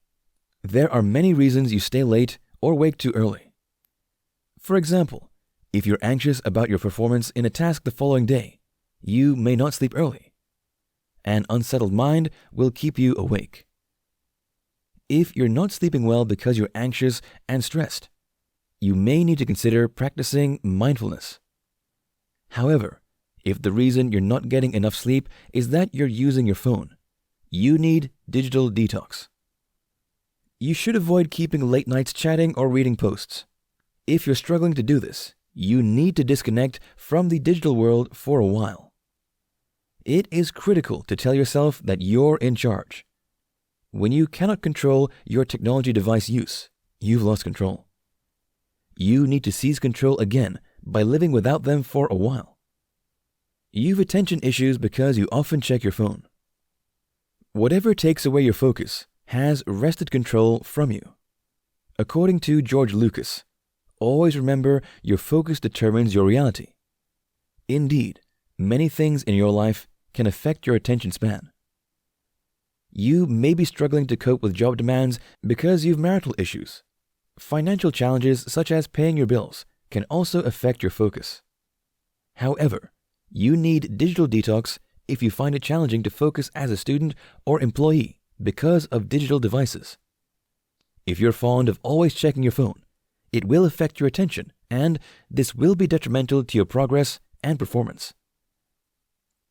There are many reasons you stay late or wake too early. For example, if you're anxious about your performance in a task the following day, you may not sleep early. An unsettled mind will keep you awake. If you're not sleeping well because you're anxious and stressed, you may need to consider practicing mindfulness. However, if the reason you're not getting enough sleep is that you're using your phone, you need digital detox. You should avoid keeping late nights chatting or reading posts. If you're struggling to do this, you need to disconnect from the digital world for a while. It is critical to tell yourself that you're in charge. When you cannot control your technology device use, you've lost control. You need to seize control again by living without them for a while. You've attention issues because you often check your phone. Whatever takes away your focus has wrested control from you. According to George Lucas, always remember your focus determines your reality. Indeed, many things in your life can affect your attention span. You may be struggling to cope with job demands because you have marital issues. Financial challenges such as paying your bills can also affect your focus. However, you need digital detox if you find it challenging to focus as a student or employee because of digital devices. If you're fond of always checking your phone, it will affect your attention, and this will be detrimental to your progress and performance.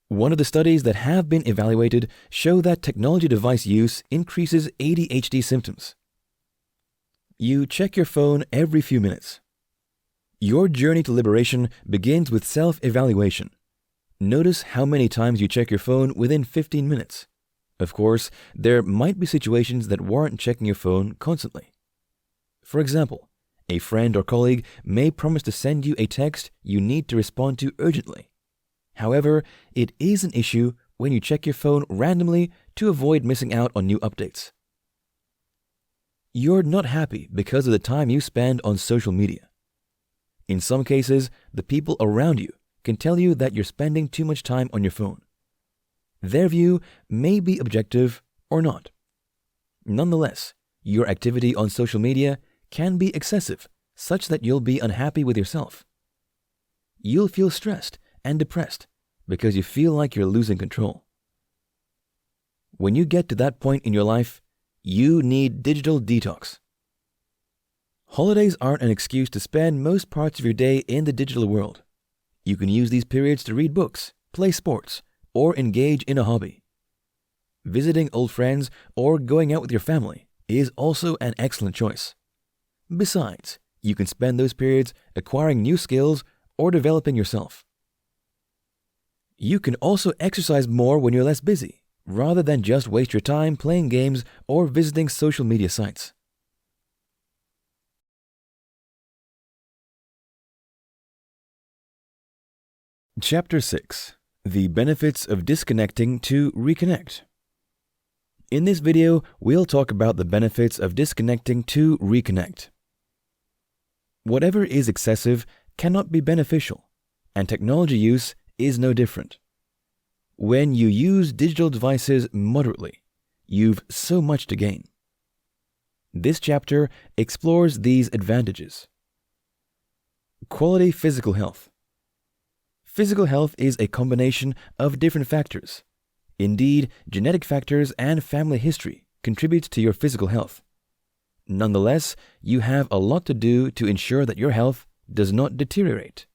One of the studies that have been evaluated show that technology device use increases ADHD symptoms. You check your phone every few minutes. Your journey to liberation begins with self-evaluation. Notice how many times you check your phone within 15 minutes. Of course, there might be situations that warrant checking your phone constantly. For example, a friend or colleague may promise to send you a text you need to respond to urgently. However, it is an issue when you check your phone randomly to avoid missing out on new updates. You're not happy because of the time you spend on social media. In some cases, the people around you can tell you that you're spending too much time on your phone. Their view may be objective or not. Nonetheless, your activity on social media can be excessive, such that you'll be unhappy with yourself. You'll feel stressed and depressed because you feel like you're losing control. When you get to that point in your life, you need digital detox. Holidays aren't an excuse to spend most parts of your day in the digital world. You can use these periods to read books, play sports, or engage in a hobby. Visiting old friends or going out with your family is also an excellent choice. Besides, you can spend those periods acquiring new skills or developing yourself. You can also exercise more when you're less busy, rather than just waste your time playing games or visiting social media sites. Chapter 6. The Benefits of Disconnecting to Reconnect. In this video, we'll talk about the benefits of disconnecting to reconnect. Whatever is excessive cannot be beneficial, and technology use is no different. When you use digital devices moderately, you've so much to gain. This chapter explores these advantages. Quality physical health. Physical health is a combination of different factors. Indeed, genetic factors and family history contribute to your physical health. Nonetheless, you have a lot to do to ensure that your health does not deteriorate.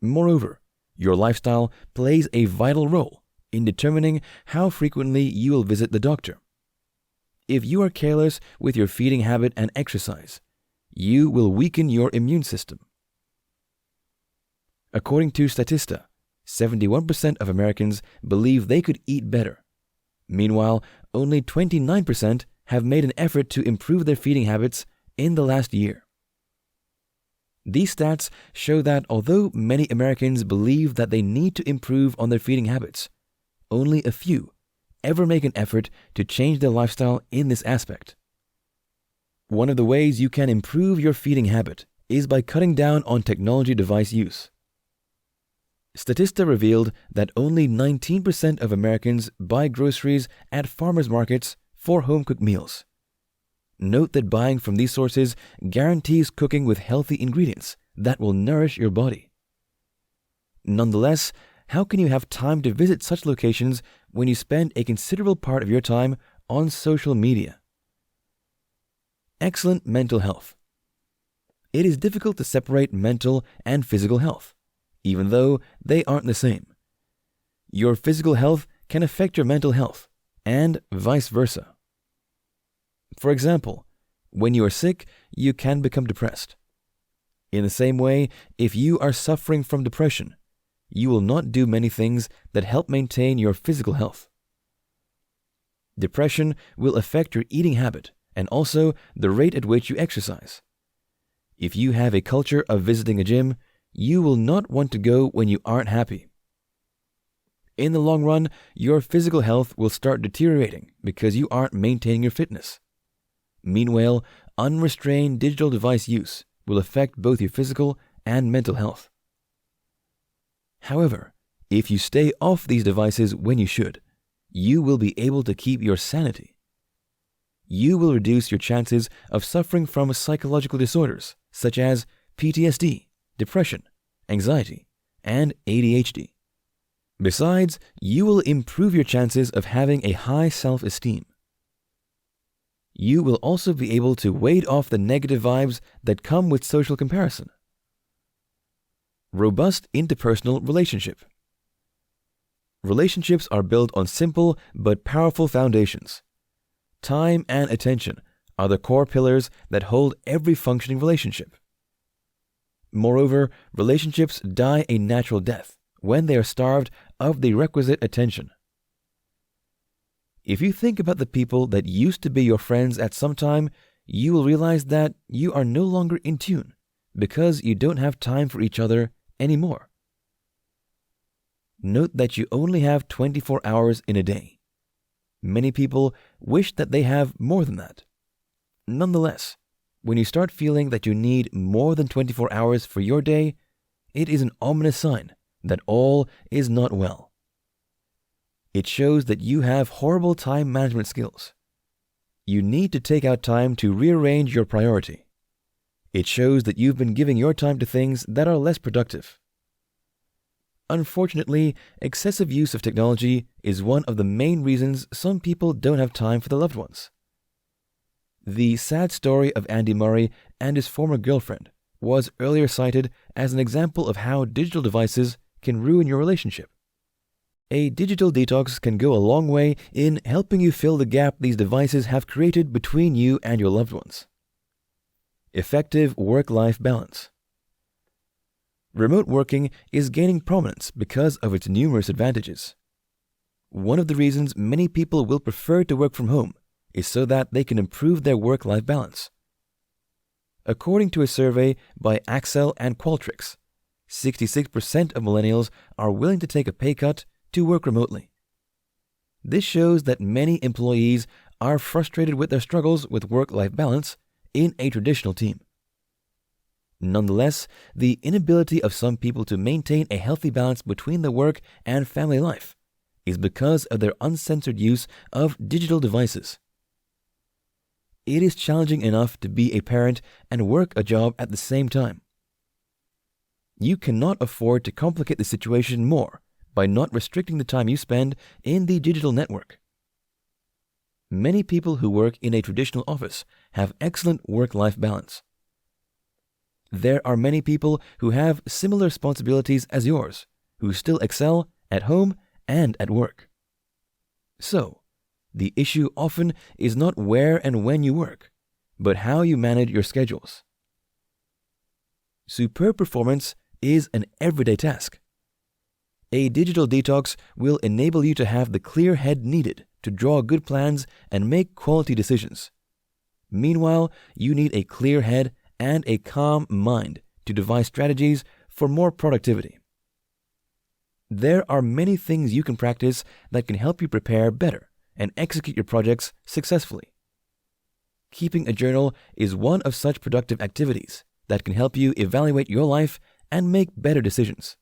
Moreover, your lifestyle plays a vital role in determining how frequently you will visit the doctor. If you are careless with your feeding habit and exercise, you will weaken your immune system. According to Statista, 71% of Americans believe they could eat better. Meanwhile, only 29% have made an effort to improve their feeding habits in the last year. These stats show that although many Americans believe that they need to improve on their feeding habits, only a few ever make an effort to change their lifestyle in this aspect. One of the ways you can improve your feeding habit is by cutting down on technology device use. Statista revealed that only 19% of Americans buy groceries at farmers markets for home-cooked meals. Note that buying from these sources guarantees cooking with healthy ingredients that will nourish your body. Nonetheless, how can you have time to visit such locations when you spend a considerable part of your time on social media? Excellent mental health. It is difficult to separate mental and physical health, even though they aren't the same. Your physical health can affect your mental health, and vice versa. For example, when you are sick, you can become depressed. In the same way, if you are suffering from depression, you will not do many things that help maintain your physical health. Depression will affect your eating habit and also the rate at which you exercise. If you have a culture of visiting a gym, you will not want to go when you aren't happy. In the long run, your physical health will start deteriorating because you aren't maintaining your fitness. Meanwhile, unrestrained digital device use will affect both your physical and mental health. However, if you stay off these devices when you should, you will be able to keep your sanity. You will reduce your chances of suffering from psychological disorders such as PTSD, depression, anxiety, and ADHD. Besides, you will improve your chances of having a high self-esteem. You will also be able to ward off the negative vibes that come with social comparison. Robust interpersonal relationship. Relationships are built on simple but powerful foundations. Time and attention are the core pillars that hold every functioning relationship. Moreover, relationships die a natural death when they are starved of the requisite attention. If you think about the people that used to be your friends at some time, you will realize that you are no longer in tune because you don't have time for each other anymore. Note that you only have 24 hours in a day. Many people wish that they have more than that. Nonetheless, when you start feeling that you need more than 24 hours for your day, it is an ominous sign that all is not well. It shows that you have horrible time management skills. You need to take out time to rearrange your priority. It shows that you've been giving your time to things that are less productive. Unfortunately, excessive use of technology is one of the main reasons some people don't have time for their loved ones. The sad story of Andy Murray and his former girlfriend was earlier cited as an example of how digital devices can ruin your relationship. A digital detox can go a long way in helping you fill the gap these devices have created between you and your loved ones. Effective work-life balance. Remote working is gaining prominence because of its numerous advantages. One of the reasons many people will prefer to work from home is so that they can improve their work-life balance. According to a survey by Axel and Qualtrics, 66% of millennials are willing to take a pay cut to work remotely. This shows that many employees are frustrated with their struggles with work-life balance in a traditional team. Nonetheless, the inability of some people to maintain a healthy balance between their work and family life is because of their uncensored use of digital devices. It is challenging enough to be a parent and work a job at the same time. You cannot afford to complicate the situation more by not restricting the time you spend in the digital network. Many people who work in a traditional office have excellent work-life balance. There are many people who have similar responsibilities as yours, who still excel at home and at work. So, the issue often is not where and when you work, but how you manage your schedules. Superb performance is an everyday task. A digital detox will enable you to have the clear head needed to draw good plans and make quality decisions. Meanwhile, you need a clear head and a calm mind to devise strategies for more productivity. There are many things you can practice that can help you prepare better and execute your projects successfully. Keeping a journal is one of such productive activities that can help you evaluate your life and make better decisions.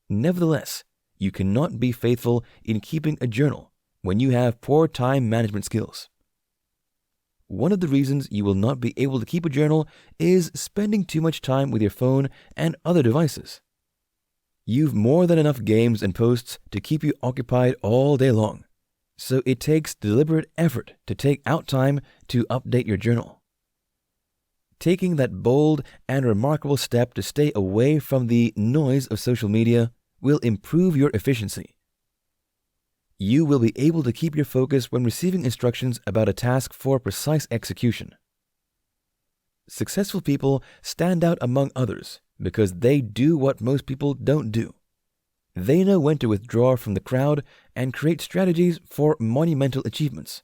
Nevertheless, you cannot be faithful in keeping a journal when you have poor time management skills. One of the reasons you will not be able to keep a journal is spending too much time with your phone and other devices. You've more than enough games and posts to keep you occupied all day long, so it takes deliberate effort to take out time to update your journal. Taking that bold and remarkable step to stay away from the noise of social media will improve your efficiency. You will be able to keep your focus when receiving instructions about a task for precise execution. Successful people stand out among others because they do what most people don't do. They know when to withdraw from the crowd and create strategies for monumental achievements.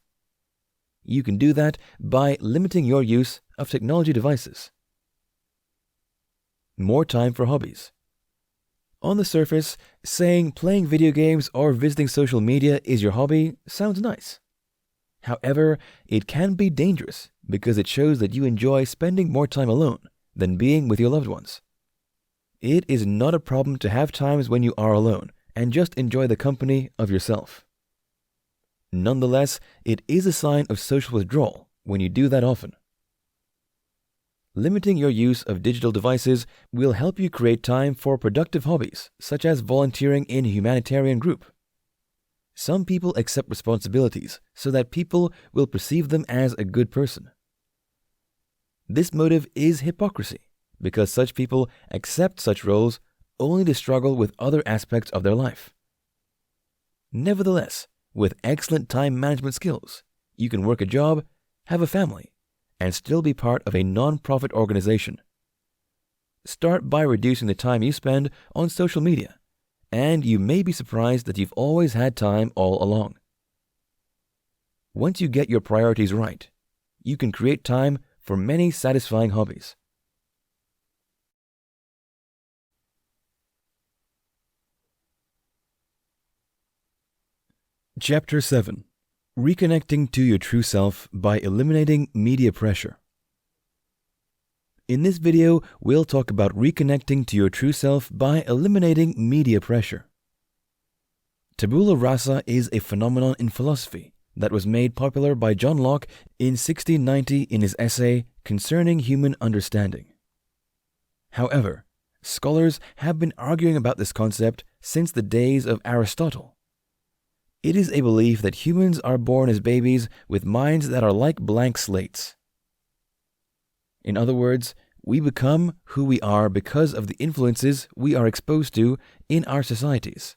You can do that by limiting your use of technology devices. More time for hobbies. On the surface, saying playing video games or visiting social media is your hobby sounds nice. However, it can be dangerous because it shows that you enjoy spending more time alone than being with your loved ones. It is not a problem to have times when you are alone and just enjoy the company of yourself. Nonetheless, it is a sign of social withdrawal when you do that often. Limiting your use of digital devices will help you create time for productive hobbies, such as volunteering in a humanitarian group. Some people accept responsibilities so that people will perceive them as a good person. This motive is hypocrisy, because such people accept such roles only to struggle with other aspects of their life. Nevertheless, with excellent time management skills, you can work a job, have a family, and still be part of a non-profit organization. Start by reducing the time you spend on social media, and you may be surprised that you've always had time all along. Once you get your priorities right, you can create time for many satisfying hobbies. Chapter 7. Reconnecting to your true self by eliminating media pressure. In this video, we'll talk about reconnecting to your true self by eliminating media pressure. Tabula rasa is a phenomenon in philosophy that was made popular by John Locke in 1690 in his essay Concerning Human Understanding. However, scholars have been arguing about this concept since the days of Aristotle. It is a belief that humans are born as babies with minds that are like blank slates. In other words, we become who we are because of the influences we are exposed to in our societies.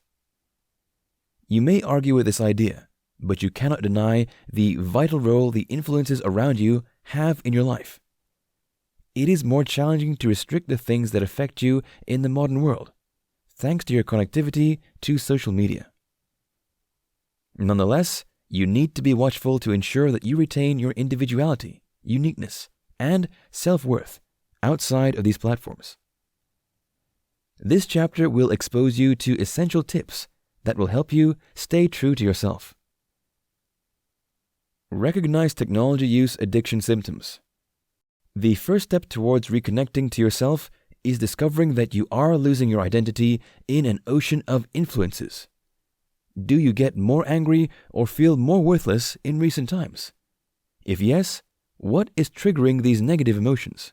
You may argue with this idea, but you cannot deny the vital role the influences around you have in your life. It is more challenging to restrict the things that affect you in the modern world, thanks to your connectivity to social media. Nonetheless, you need to be watchful to ensure that you retain your individuality, uniqueness, and self-worth outside of these platforms. This chapter will expose you to essential tips that will help you stay true to yourself. Recognize technology use addiction symptoms. The first step towards reconnecting to yourself is discovering that you are losing your identity in an ocean of influences. Do you get more angry or feel more worthless in recent times? If yes, what is triggering these negative emotions?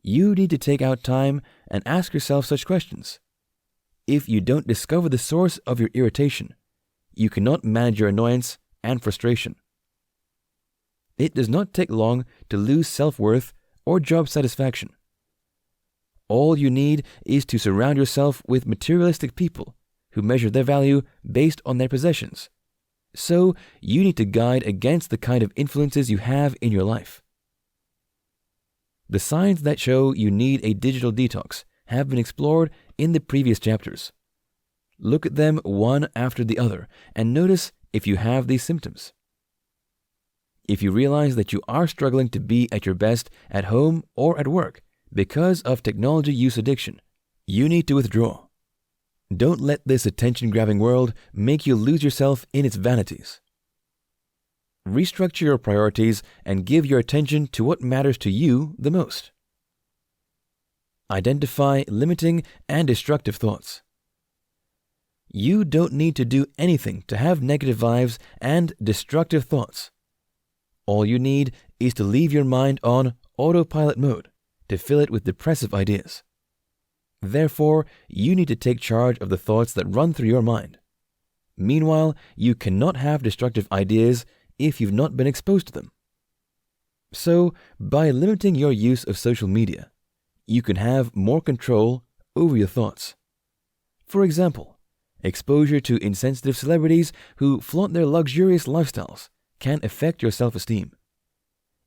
You need to take out time and ask yourself such questions. If you don't discover the source of your irritation, you cannot manage your annoyance and frustration. It does not take long to lose self-worth or job satisfaction. All you need is to surround yourself with materialistic people who measure their value based on their possessions. So, you need to guide against the kind of influences you have in your life. The signs that show you need a digital detox have been explored in the previous chapters. Look at them one after the other and notice if you have these symptoms. If you realize that you are struggling to be at your best at home or at work because of technology use addiction, you need to withdraw. Don't let this attention-grabbing world make you lose yourself in its vanities. Restructure your priorities and give your attention to what matters to you the most. Identify limiting and destructive thoughts. You don't need to do anything to have negative vibes and destructive thoughts. All you need is to leave your mind on autopilot mode to fill it with depressive ideas. Therefore, you need to take charge of the thoughts that run through your mind. Meanwhile, you cannot have destructive ideas if you've not been exposed to them. So, by limiting your use of social media, you can have more control over your thoughts. For example, exposure to insensitive celebrities who flaunt their luxurious lifestyles can affect your self-esteem.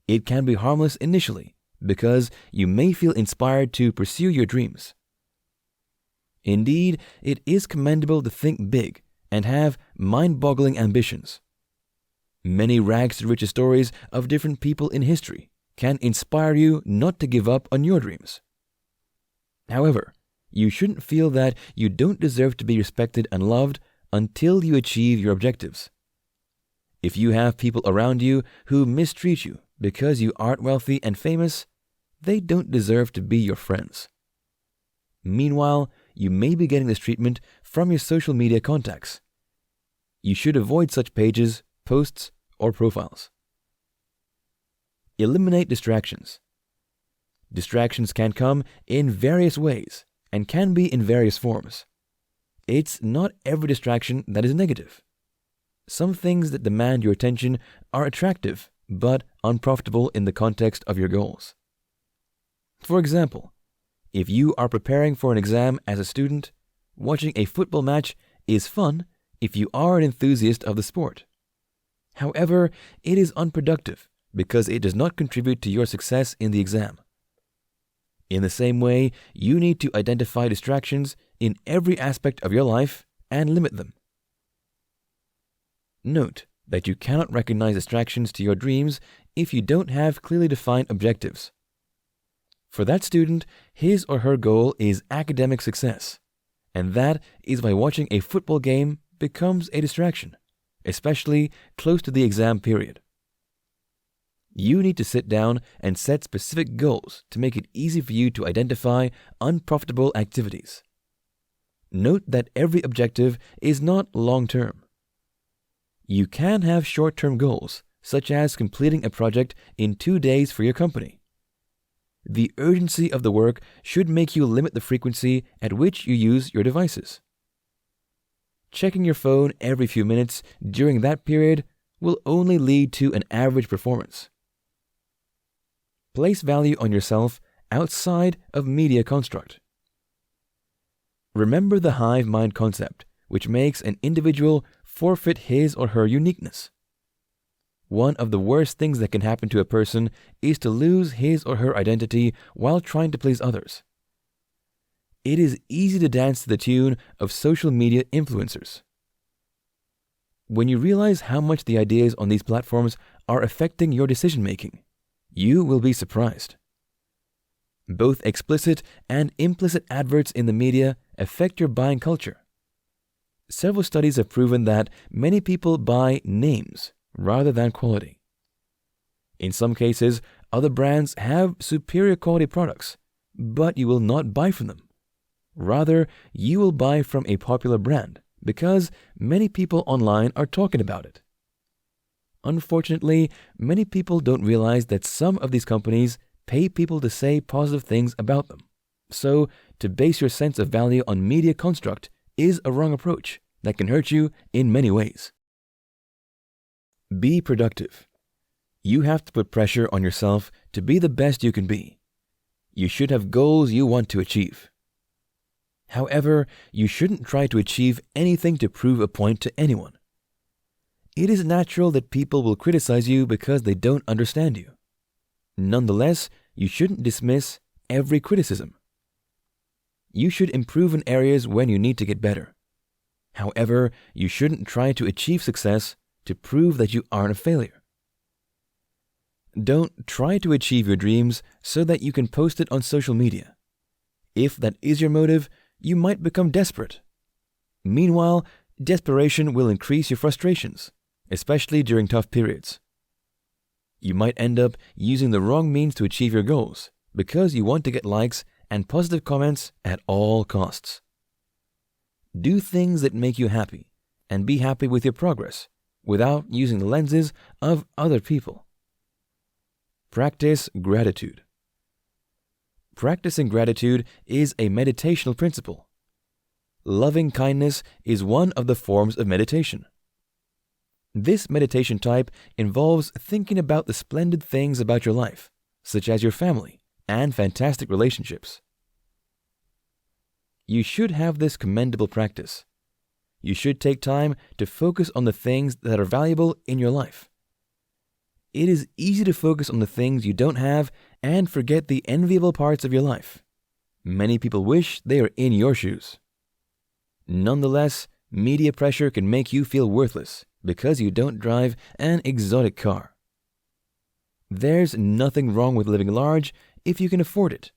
It can be harmless initially because you may feel inspired to pursue your dreams. Indeed, it is commendable to think big and have mind-boggling ambitions. Many rags-to-riches stories of different people in history can inspire you not to give up on your dreams. However, you shouldn't feel that you don't deserve to be respected and loved until you achieve your objectives. If you have people around you who mistreat you because you aren't wealthy and famous, they don't deserve to be your friends. Meanwhile, you may be getting this treatment from your social media contacts. You should avoid such pages, posts, or profiles. Eliminate distractions. Distractions can come in various ways and can be in various forms. It's not every distraction that is negative. Some things that demand your attention are attractive but unprofitable in the context of your goals. For example, if you are preparing for an exam as a student, watching a football match is fun if you are an enthusiast of the sport. However, it is unproductive because it does not contribute to your success in the exam. In the same way, you need to identify distractions in every aspect of your life and limit them. Note that you cannot recognize distractions to your dreams if you don't have clearly defined objectives. For that student, his or her goal is academic success, and that is why watching a football game becomes a distraction, especially close to the exam period. You need to sit down and set specific goals to make it easy for you to identify unprofitable activities. Note that every objective is not long-term. You can have short-term goals, such as completing a project in 2 days for your company. The urgency of the work should make you limit the frequency at which you use your devices. Checking your phone every few minutes during that period will only lead to an average performance. Place value on yourself outside of media construct. Remember the hive mind concept, which makes an individual forfeit his or her uniqueness. One of the worst things that can happen to a person is to lose his or her identity while trying to please others. It is easy to dance to the tune of social media influencers. When you realize how much the ideas on these platforms are affecting your decision-making, you will be surprised. Both explicit and implicit adverts in the media affect your buying culture. Several studies have proven that many people buy names rather than quality. In some cases, other brands have superior quality products, but you will not buy from them. Rather, you will buy from a popular brand because many people online are talking about it. Unfortunately, many people don't realize that some of these companies pay people to say positive things about them. So, to base your sense of value on media construct is a wrong approach that can hurt you in many ways. Be productive. You have to put pressure on yourself to be the best you can be. You should have goals you want to achieve. However, you shouldn't try to achieve anything to prove a point to anyone. It is natural that people will criticize you because they don't understand you. Nonetheless, you shouldn't dismiss every criticism. You should improve in areas when you need to get better. However, you shouldn't try to achieve success to prove that you aren't a failure. Don't try to achieve your dreams so that you can post it on social media. If that is your motive, you might become desperate. Meanwhile, desperation will increase your frustrations, especially during tough periods. You might end up using the wrong means to achieve your goals because you want to get likes and positive comments at all costs. Do things that make you happy and be happy with your progress without using the lenses of other people. Practice gratitude. Practicing gratitude is a meditational principle. Loving kindness is one of the forms of meditation. This meditation type involves thinking about the splendid things about your life, such as your family and fantastic relationships. You should have this commendable practice. You should take time to focus on the things that are valuable in your life. It is easy to focus on the things you don't have and forget the enviable parts of your life. Many people wish they are in your shoes. Nonetheless, media pressure can make you feel worthless because you don't drive an exotic car. There's nothing wrong with living large if you can afford it.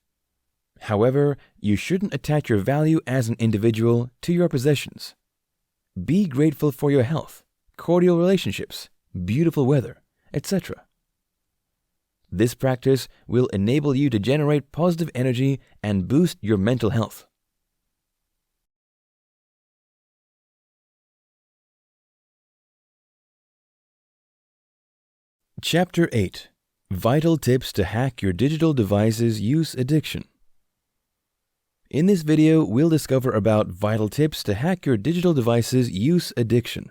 However, you shouldn't attach your value as an individual to your possessions. Be grateful for your health, cordial relationships, beautiful weather, etc. This practice will enable you to generate positive energy and boost your mental health. Chapter 8. Vital tips to hack your digital devices use addiction. In this video, we'll discover about vital tips to hack your digital devices use addiction.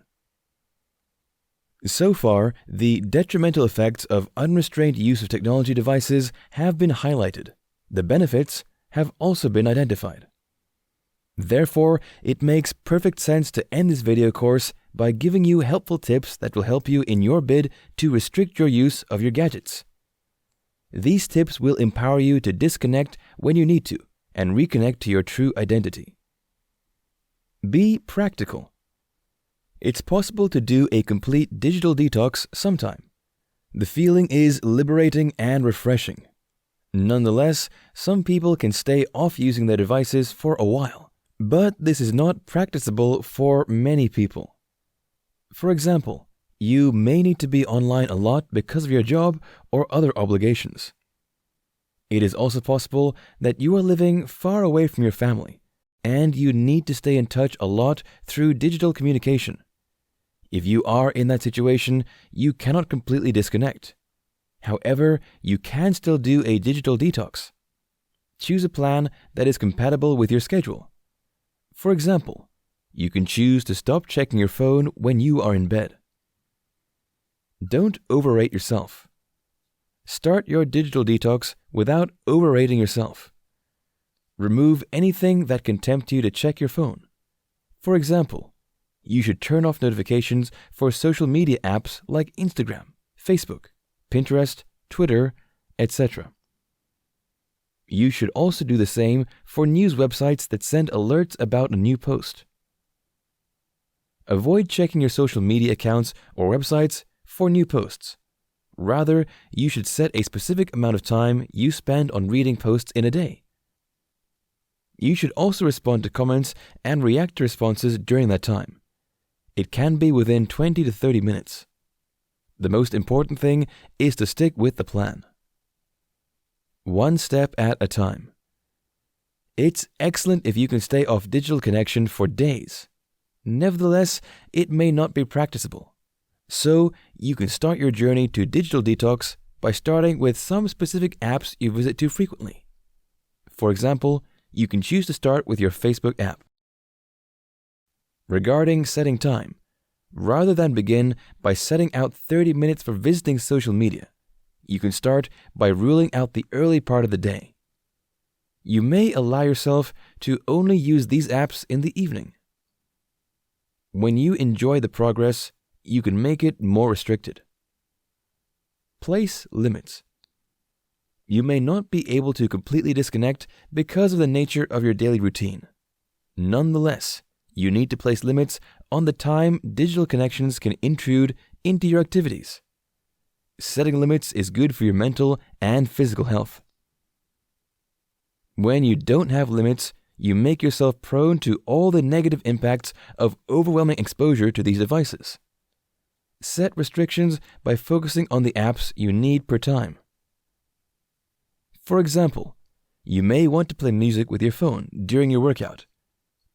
So far, the detrimental effects of unrestrained use of technology devices have been highlighted. The benefits have also been identified. Therefore, it makes perfect sense to end this video course by giving you helpful tips that will help you in your bid to restrict your use of your gadgets. These tips will empower you to disconnect when you need to and reconnect to your true identity. Be practical. It's possible to do a complete digital detox sometime. The feeling is liberating and refreshing. Nonetheless, some people can stay off using their devices for a while, but this is not practicable for many people. For example, you may need to be online a lot because of your job or other obligations. It is also possible that you are living far away from your family, and you need to stay in touch a lot through digital communication. If you are in that situation, you cannot completely disconnect. However, you can still do a digital detox. Choose a plan that is compatible with your schedule. For example, you can choose to stop checking your phone when you are in bed. Don't overrate yourself. Start your digital detox without overrating yourself. Remove anything that can tempt you to check your phone. For example, you should turn off notifications for social media apps like Instagram, Facebook, Pinterest, Twitter, etc. You should also do the same for news websites that send alerts about a new post. Avoid checking your social media accounts or websites for new posts. Rather, you should set a specific amount of time you spend on reading posts in a day. You should also respond to comments and react to responses during that time. It can be within 20 to 30 minutes. The most important thing is to stick with the plan. One step at a time. It's excellent if you can stay off digital connection for days. Nevertheless, it may not be practicable. So, you can start your journey to digital detox by starting with some specific apps you visit too frequently. For example, you can choose to start with your Facebook app. Regarding setting time, rather than begin by setting out 30 minutes for visiting social media, you can start by ruling out the early part of the day. You may allow yourself to only use these apps in the evening. When you enjoy the progress, you can make it more restricted. Place limits. You may not be able to completely disconnect because of the nature of your daily routine. Nonetheless, you need to place limits on the time digital connections can intrude into your activities. Setting limits is good for your mental and physical health. When you don't have limits, you make yourself prone to all the negative impacts of overwhelming exposure to these devices. Set restrictions by focusing on the apps you need per time. For example, you may want to play music with your phone during your workout.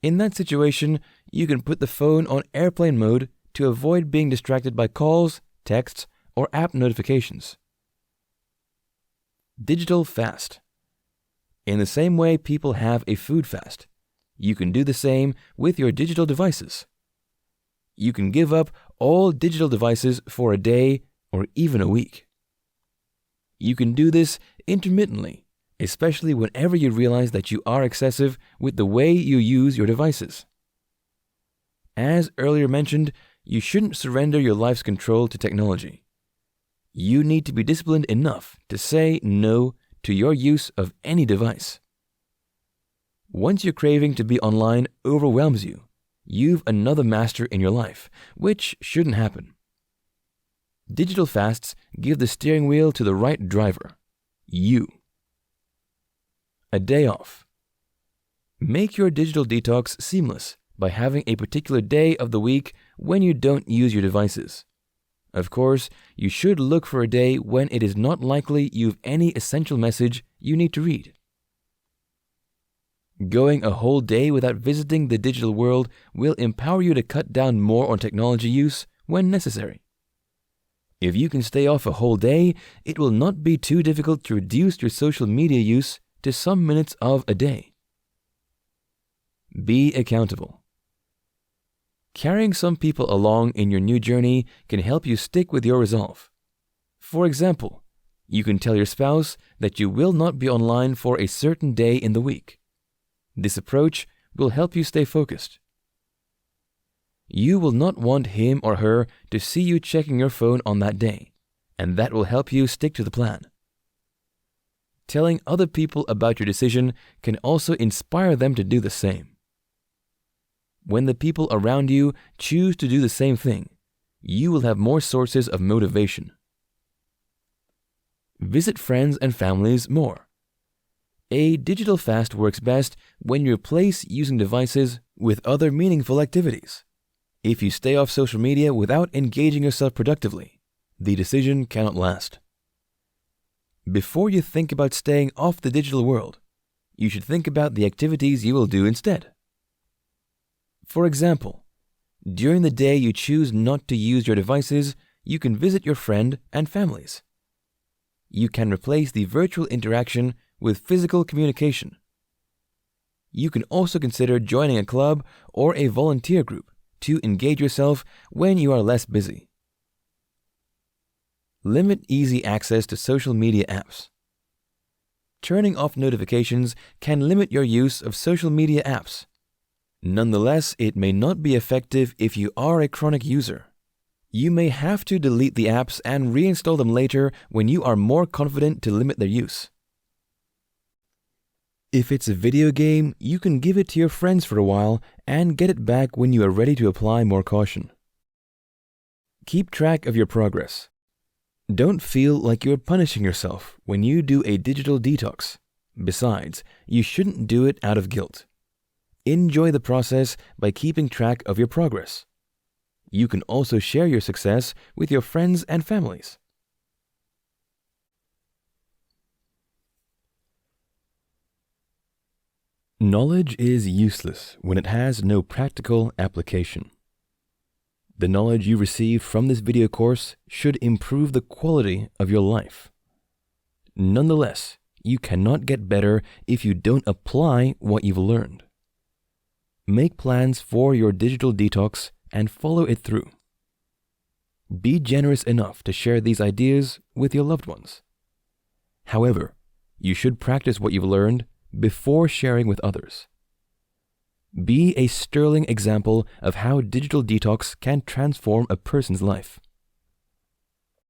In that situation, you can put the phone on airplane mode to avoid being distracted by calls, texts, or app notifications. Digital fast. In the same way people have a food fast, you can do the same with your digital devices. You can give up all digital devices for a day or even a week. You can do this intermittently, especially whenever you realize that you are excessive with the way you use your devices. As earlier mentioned, you shouldn't surrender your life's control to technology. You need to be disciplined enough to say no to your use of any device. Once your craving to be online overwhelms you, you've another master in your life, which shouldn't happen. Digital fasts give the steering wheel to the right driver, you. A day off. Make your digital detox seamless by having a particular day of the week when you don't use your devices. Of course, you should look for a day when it is not likely you have any essential message you need to read. Going a whole day without visiting the digital world will empower you to cut down more on technology use when necessary. If you can stay off a whole day, it will not be too difficult to reduce your social media use to some minutes of a day. Be accountable. Carrying some people along in your new journey can help you stick with your resolve. For example, you can tell your spouse that you will not be online for a certain day in the week. This approach will help you stay focused. You will not want him or her to see you checking your phone on that day, and that will help you stick to the plan. Telling other people about your decision can also inspire them to do the same. When the people around you choose to do the same thing, you will have more sources of motivation. Visit friends and families more. A digital fast works best when you replace using devices with other meaningful activities. If you stay off social media without engaging yourself productively, the decision cannot last. Before you think about staying off the digital world, you should think about the activities you will do instead. For example, during the day you choose not to use your devices, you can visit your friend and families. You can replace the virtual interaction with physical communication. You can also consider joining a club or a volunteer group to engage yourself when you are less busy. Limit easy access to social media apps. Turning off notifications can limit your use of social media apps. Nonetheless, it may not be effective if you are a chronic user. You may have to delete the apps and reinstall them later when you are more confident to limit their use. If it's a video game, you can give it to your friends for a while and get it back when you are ready to apply more caution. Keep track of your progress. Don't feel like you're punishing yourself when you do a digital detox. Besides, you shouldn't do it out of guilt. Enjoy the process by keeping track of your progress. You can also share your success with your friends and families. Knowledge is useless when it has no practical application. The knowledge you receive from this video course should improve the quality of your life. Nonetheless, you cannot get better if you don't apply what you've learned. Make plans for your digital detox and follow it through. Be generous enough to share these ideas with your loved ones. However, you should practice what you've learned before sharing with others. Be a sterling example of how digital detox can transform a person's life.